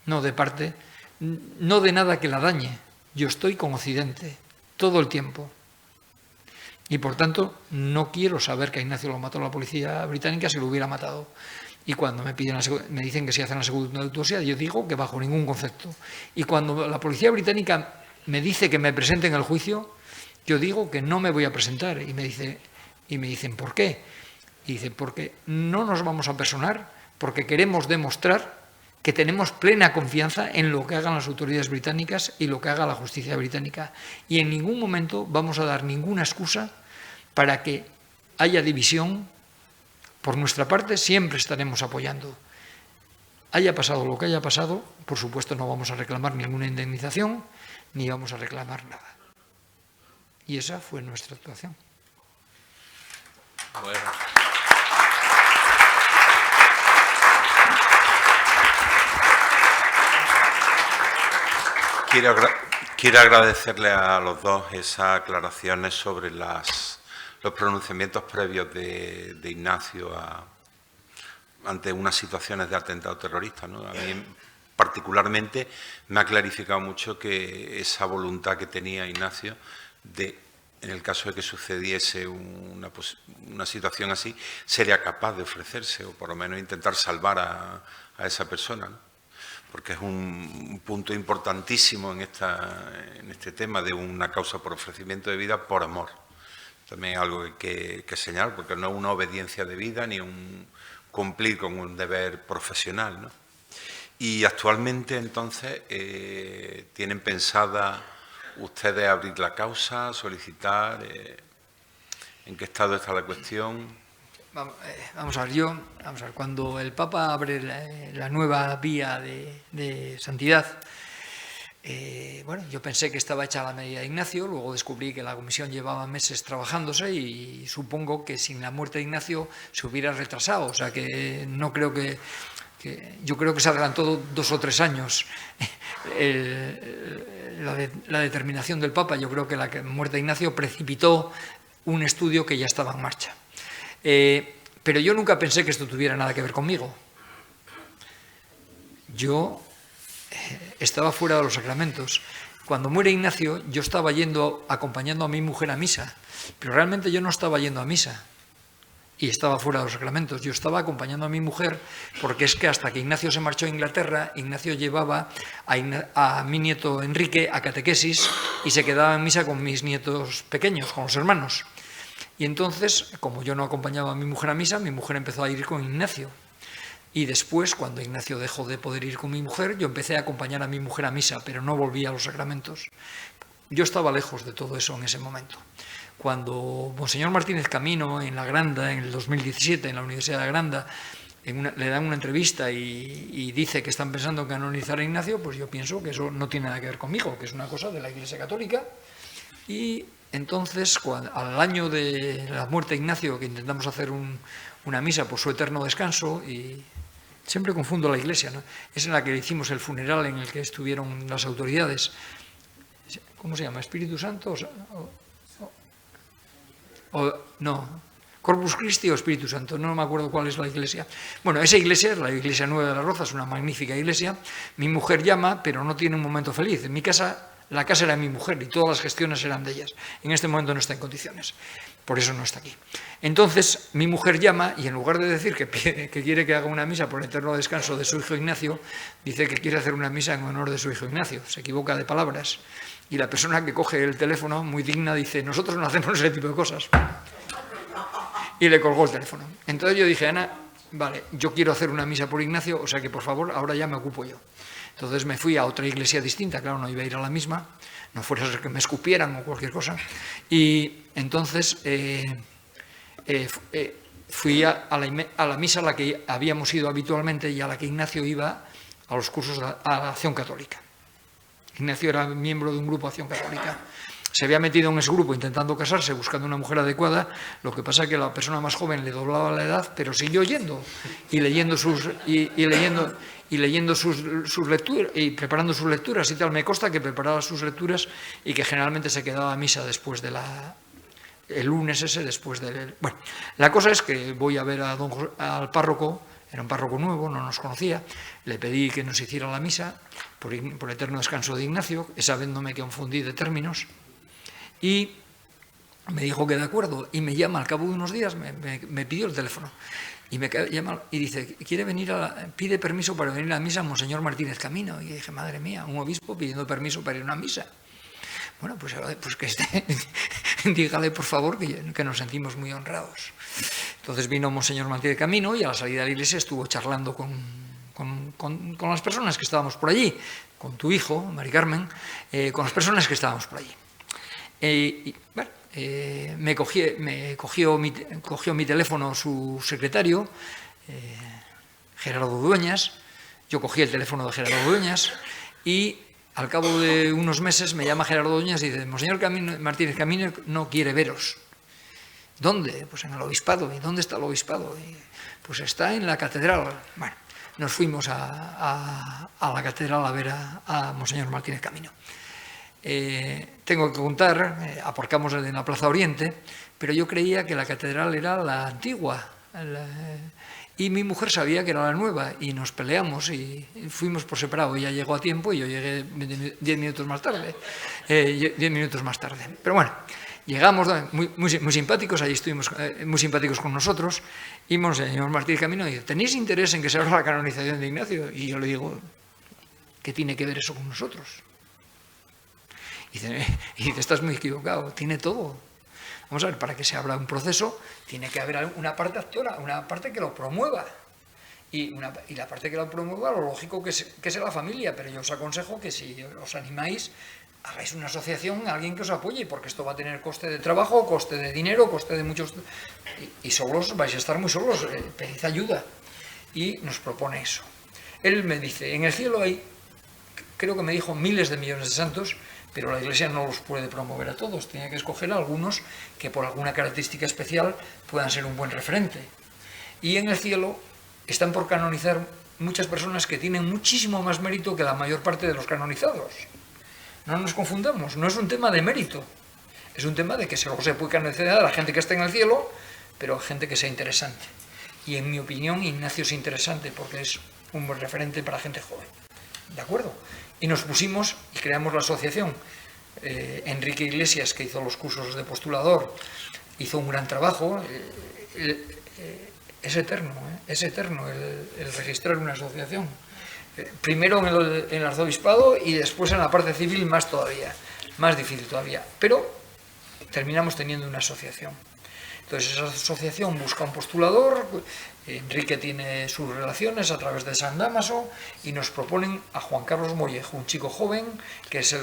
no de nada que la dañe. Yo estoy con Occidente todo el tiempo. Y por tanto, no quiero saber que a Ignacio lo mató la policía británica si lo hubiera matado. Y cuando me dicen que se hacen la segunda autopsia, yo digo que bajo ningún concepto. Y cuando la policía británica me dice que me presente en el juicio, yo digo que no me voy a presentar. Y me dicen, ¿por qué? Y dicen, porque no nos vamos a personar, porque queremos demostrar que tenemos plena confianza en lo que hagan las autoridades británicas y lo que haga la justicia británica. Y en ningún momento vamos a dar ninguna excusa para que haya división. Por nuestra parte siempre estaremos apoyando. Haya pasado lo que haya pasado, por supuesto no vamos a reclamar ninguna indemnización, ni vamos a reclamar nada. Y esa fue nuestra actuación. Bueno. Quiero agradecerle a los dos esas aclaraciones sobre los pronunciamientos previos de Ignacio ante unas situaciones de atentado terrorista, ¿no? A mí particularmente me ha clarificado mucho que esa voluntad que tenía Ignacio de en el caso de que sucediese una situación así, sería capaz de ofrecerse o por lo menos intentar salvar a esa persona, ¿no? Porque es un punto importantísimo en este tema de una causa por ofrecimiento de vida por amor. También es algo que señalar, porque no es una obediencia de vida ni un cumplir con un deber profesional, ¿no? Y actualmente, entonces, ¿tienen pensada ustedes abrir la causa, solicitar? ¿En qué estado está la cuestión? Vamos a ver, cuando el Papa abre la nueva vía de santidad, bueno, yo pensé que estaba hecha la medida de Ignacio, luego descubrí que la comisión llevaba meses trabajándose y supongo que sin la muerte de Ignacio se hubiera retrasado, o sea que no creo yo creo que se adelantó 2 o 3 años la determinación del Papa. Yo creo que la muerte de Ignacio precipitó un estudio que ya estaba en marcha. Pero yo nunca pensé que esto tuviera nada que ver conmigo. Yo estaba fuera de los sacramentos. Cuando muere Ignacio, yo estaba acompañando a mi mujer a misa, pero realmente yo no estaba yendo a misa y estaba fuera de los sacramentos. Yo estaba acompañando a mi mujer porque es que hasta que Ignacio se marchó a Inglaterra, Ignacio llevaba a mi nieto Enrique a catequesis y se quedaba en misa con mis nietos pequeños, con los hermanos. Y entonces, como yo no acompañaba a mi mujer a misa, mi mujer empezó a ir con Ignacio. Y después, cuando Ignacio dejó de poder ir con mi mujer, yo empecé a acompañar a mi mujer a misa, pero no volví a los sacramentos. Yo estaba lejos de todo eso en ese momento. Cuando Monseñor Martínez Camino, en La Granda, en el 2017, en la Universidad de Granda, le dan una entrevista y dice que están pensando en canonizar a Ignacio, pues yo pienso que eso no tiene nada que ver conmigo, que es una cosa de la Iglesia Católica. Y entonces, al año de la muerte de Ignacio, que intentamos hacer una misa por su eterno descanso, y siempre confundo la iglesia, ¿no? Es en la que hicimos el funeral en el que estuvieron las autoridades. ¿Cómo se llama? ¿Espíritu Santo? No, Corpus Christi o Espíritu Santo, no me acuerdo cuál es la iglesia. Bueno, esa iglesia es la Iglesia Nueva de la Roza, es una magnífica iglesia. Mi mujer llama, pero no tiene un momento feliz. En mi casa, la casa era de mi mujer y todas las gestiones eran de ellas. En este momento no está en condiciones, por eso no está aquí. Entonces, mi mujer llama y en lugar de decir que quiere que haga una misa por el eterno descanso de su hijo Ignacio, dice que quiere hacer una misa en honor de su hijo Ignacio. Se equivoca de palabras. Y la persona que coge el teléfono, muy digna, dice: nosotros no hacemos ese tipo de cosas. Y le colgó el teléfono. Entonces yo dije: Ana, vale, yo quiero hacer una misa por Ignacio, o sea que por favor, ahora ya me ocupo yo. Entonces me fui a otra iglesia distinta, claro, no iba a ir a la misma, no fuera a ser que me escupieran o cualquier cosa. Y entonces fui a la misa a la que habíamos ido habitualmente y a la que Ignacio iba a los cursos a la Acción Católica. Ignacio era miembro de un grupo de Acción Católica. Se había metido en ese grupo intentando casarse, buscando una mujer adecuada. Lo que pasa es que la persona más joven le doblaba la edad, pero siguió yendo y leyendo sus lecturas y preparando sus lecturas y tal. Me consta que preparaba sus lecturas y que generalmente se quedaba a misa después de el lunes ese, después del... Bueno, la cosa es que voy a ver al párroco. Era un párroco nuevo, no nos conocía. Le pedí que nos hiciera la misa por eterno descanso de Ignacio. Esa vez no me confundí de términos. Y me dijo que de acuerdo. Y me llama al cabo de unos días, me pidió el teléfono. Y me llama y dice: pide permiso para venir a la misa Monseñor Martínez Camino. Y dije: madre mía, un obispo pidiendo permiso para ir a una misa. Bueno, pues que dígale por favor que nos sentimos muy honrados. Entonces vino Monseñor Martínez Camino y a la salida de la iglesia estuvo charlando con las personas que estábamos por allí, con tu hijo, Mari Carmen, con las personas que estábamos por allí. Bueno, cogió mi teléfono su secretario, Gerardo Dueñas. Yo cogí el teléfono de Gerardo Dueñas y al cabo de unos meses me llama Gerardo Dueñas y dice: Monseñor Martínez Camino no quiere veros. ¿Dónde? Pues en el obispado. ¿Y dónde está el obispado? Pues está en la catedral. Bueno, nos fuimos a la catedral a ver a Monseñor Martínez Camino. Tengo que contar, aparcamos en la Plaza Oriente, pero yo creía que la catedral era la antigua. Y mi mujer sabía que era la nueva y nos peleamos y fuimos por separado. Ella llegó a tiempo y yo llegué 10 minutos más tarde. Pero bueno, Llegamos muy simpáticos, allí estuvimos muy simpáticos con nosotros, y Monseñor Martínez Camino dice, ¿tenéis interés en que se abra la canonización de Ignacio? Y yo le digo, ¿qué tiene que ver eso con nosotros? Y dice, estás muy equivocado, tiene todo. Vamos a ver, para que se abra un proceso, tiene que haber una parte actora, una parte que lo promueva. Y la parte que lo promueva, lo lógico que sea la familia, pero yo os aconsejo que si os animáis, hagáis una asociación, alguien que os apoye, porque esto va a tener coste de trabajo, coste de dinero, coste de muchos... Y solos vais a estar muy solos, pedid ayuda. Y nos propone eso. Él me dice, en el cielo hay, creo que me dijo, miles de millones de santos, pero la Iglesia no los puede promover a todos, tiene que escoger a algunos que por alguna característica especial puedan ser un buen referente. Y en el cielo están por canonizar muchas personas que tienen muchísimo más mérito que la mayor parte de los canonizados. No nos confundamos, no es un tema de mérito, es un tema de que luego se puede canonizar a la gente que está en el cielo, pero a gente que sea interesante. Y en mi opinión, Ignacio es interesante porque es un buen referente para gente joven. ¿De acuerdo? Y nos pusimos y creamos la asociación. Enrique Iglesias, que hizo los cursos de postulador, hizo un gran trabajo. Es eterno el registrar una asociación. Primero en el arzobispado y después en la parte civil más todavía, más difícil todavía. Pero terminamos teniendo una asociación. Entonces esa asociación busca un postulador, Enrique tiene sus relaciones a través de San Dámaso y nos proponen a Juan Carlos Mollejo, un chico joven que es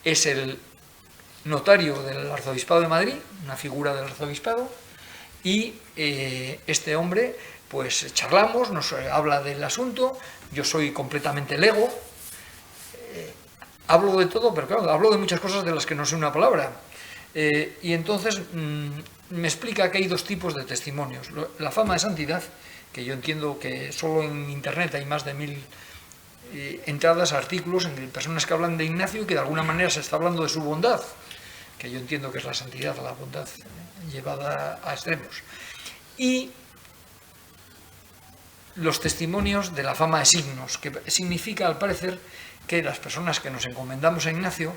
es el notario del Arzobispado de Madrid, una figura del Arzobispado, y este hombre, pues charlamos, nos habla del asunto, yo soy completamente lego, hablo de todo, pero claro, hablo de muchas cosas de las que no sé una palabra. Y entonces me explica que hay dos tipos de testimonios. La fama de santidad, que yo entiendo que solo en internet hay más de 1000 entradas, artículos en personas que hablan de Ignacio y que de alguna manera se está hablando de su bondad, que yo entiendo que es la santidad, la bondad llevada a extremos. Y los testimonios de la fama de signos, que significa al parecer que las personas que nos encomendamos a Ignacio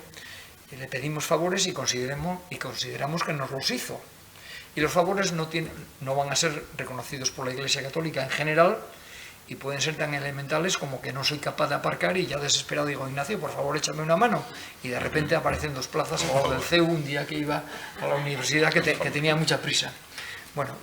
le pedimos favores y consideramos que nos los hizo. Y los favores no van a ser reconocidos por la Iglesia Católica en general y pueden ser tan elementales como que no soy capaz de aparcar y ya desesperado digo, Ignacio, por favor, échame una mano. Y de repente aparecen 2 plazas al lado del CEU un día que iba a la universidad que tenía mucha prisa. Bueno,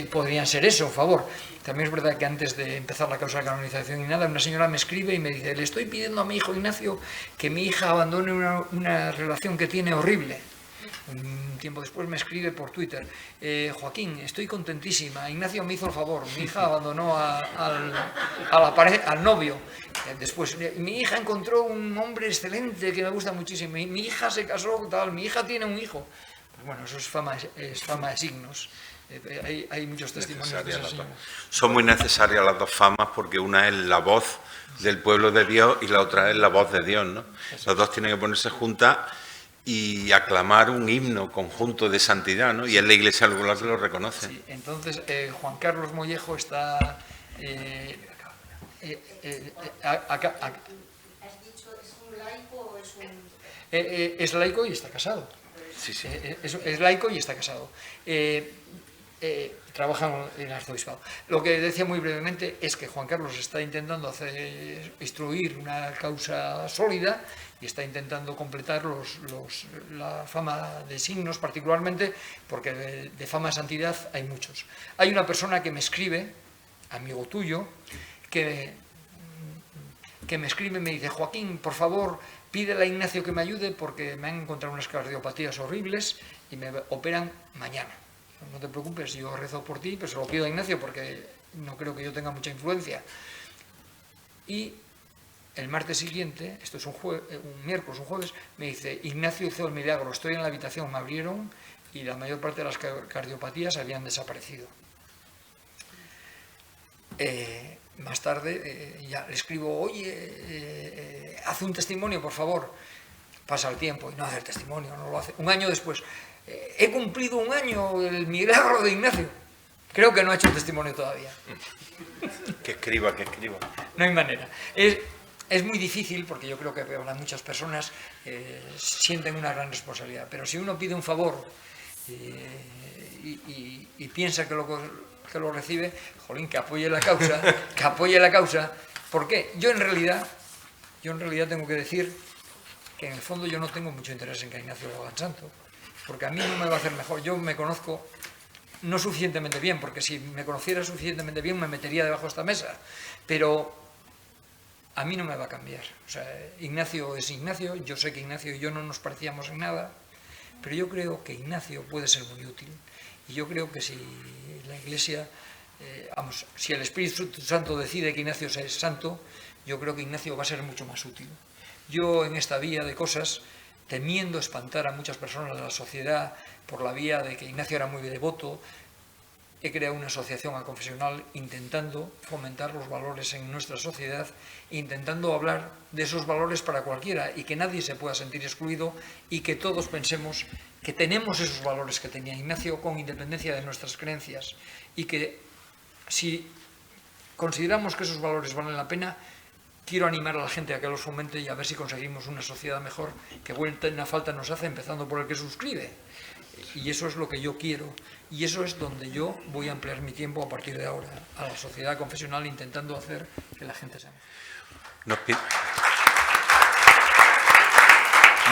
podrían ser eso, un favor. También es verdad que antes de empezar la causa de canonización y nada, una señora me escribe y me dice, le estoy pidiendo a mi hijo Ignacio que mi hija abandone una relación que tiene horrible. Un tiempo después me escribe por Twitter, Joaquín, estoy contentísima, Ignacio me hizo el favor, mi hija abandonó al novio. Después, mi hija encontró un hombre excelente que me gusta muchísimo, mi hija se casó, tal, mi hija tiene un hijo. Pues bueno, eso es fama de signos. Hay muchos testimonios de eso. Son muy necesarias las dos famas porque una es la voz del pueblo de Dios y la otra es la voz de Dios, ¿no? Las dos tienen que ponerse juntas y aclamar un himno conjunto de santidad, ¿no? Y es la Iglesia alguna que lo reconoce. Sí, entonces Juan Carlos Mollejo está... ¿Has dicho es un laico o es un...? Es laico y está casado. Sí, sí. Es laico y está casado. Trabaja en el arzobispado. Lo que decía muy brevemente es que Juan Carlos está intentando instruir una causa sólida y está intentando completar la fama de signos, particularmente porque de fama de santidad hay muchos. Hay una persona que me escribe, amigo tuyo, que me escribe y me dice, Joaquín, por favor, pídele a Ignacio que me ayude porque me han encontrado unas cardiopatías horribles y me operan mañana. No te preocupes, yo rezo por ti, pero se lo pido a Ignacio porque no creo que yo tenga mucha influencia. Y el martes siguiente, esto es un miércoles, un jueves, me dice, Ignacio hizo el milagro, estoy en la habitación, me abrieron y la mayor parte de las cardiopatías habían desaparecido. Más tarde ya le escribo, oye, haz un testimonio, por favor. Pasa el tiempo y no hace el testimonio, no lo hace. Un año después, he cumplido un año el milagro de Ignacio. Creo que no ha hecho el testimonio todavía. Que escriba. No hay manera. es muy difícil, porque yo creo que para muchas personas sienten una gran responsabilidad, pero si uno pide un favor y piensa que lo recibe, jolín, que apoye la causa, que apoye la causa. ¿Por qué? Yo en realidad tengo que decir que en el fondo yo no tengo mucho interés en que Ignacio lo haga santo, porque a mí no me va a hacer mejor. Yo me conozco no suficientemente bien, porque si me conociera suficientemente bien me metería debajo de esta mesa, pero a mí no me va a cambiar. O sea, Ignacio es Ignacio, yo sé que Ignacio y yo no nos parecíamos en nada, pero yo creo que Ignacio puede ser muy útil. Y yo creo que si la Iglesia, si el Espíritu Santo decide que Ignacio es santo, yo creo que Ignacio va a ser mucho más útil. Yo en esta vía de cosas, temiendo espantar a muchas personas de la sociedad por la vía de que Ignacio era muy devoto, he creado una asociación aconfesional intentando fomentar los valores en nuestra sociedad, intentando hablar de esos valores para cualquiera y que nadie se pueda sentir excluido y que todos pensemos que tenemos esos valores que tenía Ignacio con independencia de nuestras creencias y que si consideramos que esos valores valen la pena, quiero animar a la gente a que los fomente y a ver si conseguimos una sociedad mejor, que buena falta nos hace, empezando por el que suscribe. Y eso es lo que yo quiero, y eso es donde yo voy a emplear mi tiempo a partir de ahora, a la sociedad confesional, intentando hacer que la gente sea mejor.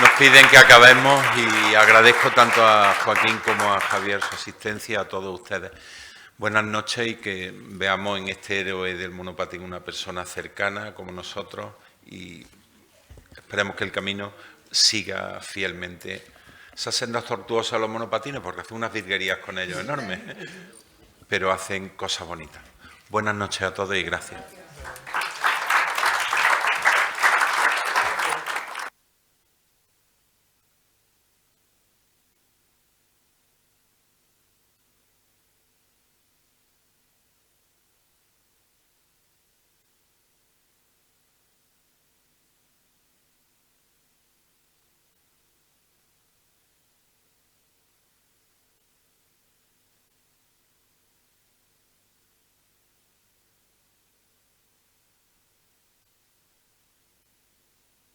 Nos piden que acabemos y agradezco tanto a Joaquín como a Javier su asistencia, a todos ustedes. Buenas noches y que veamos en este héroe del monopatín una persona cercana como nosotros y esperemos que el camino siga fielmente esas sendas tortuosas a los monopatines, porque hacen unas virguerías con ellos enormes, pero hacen cosas bonitas. Buenas noches a todos y gracias.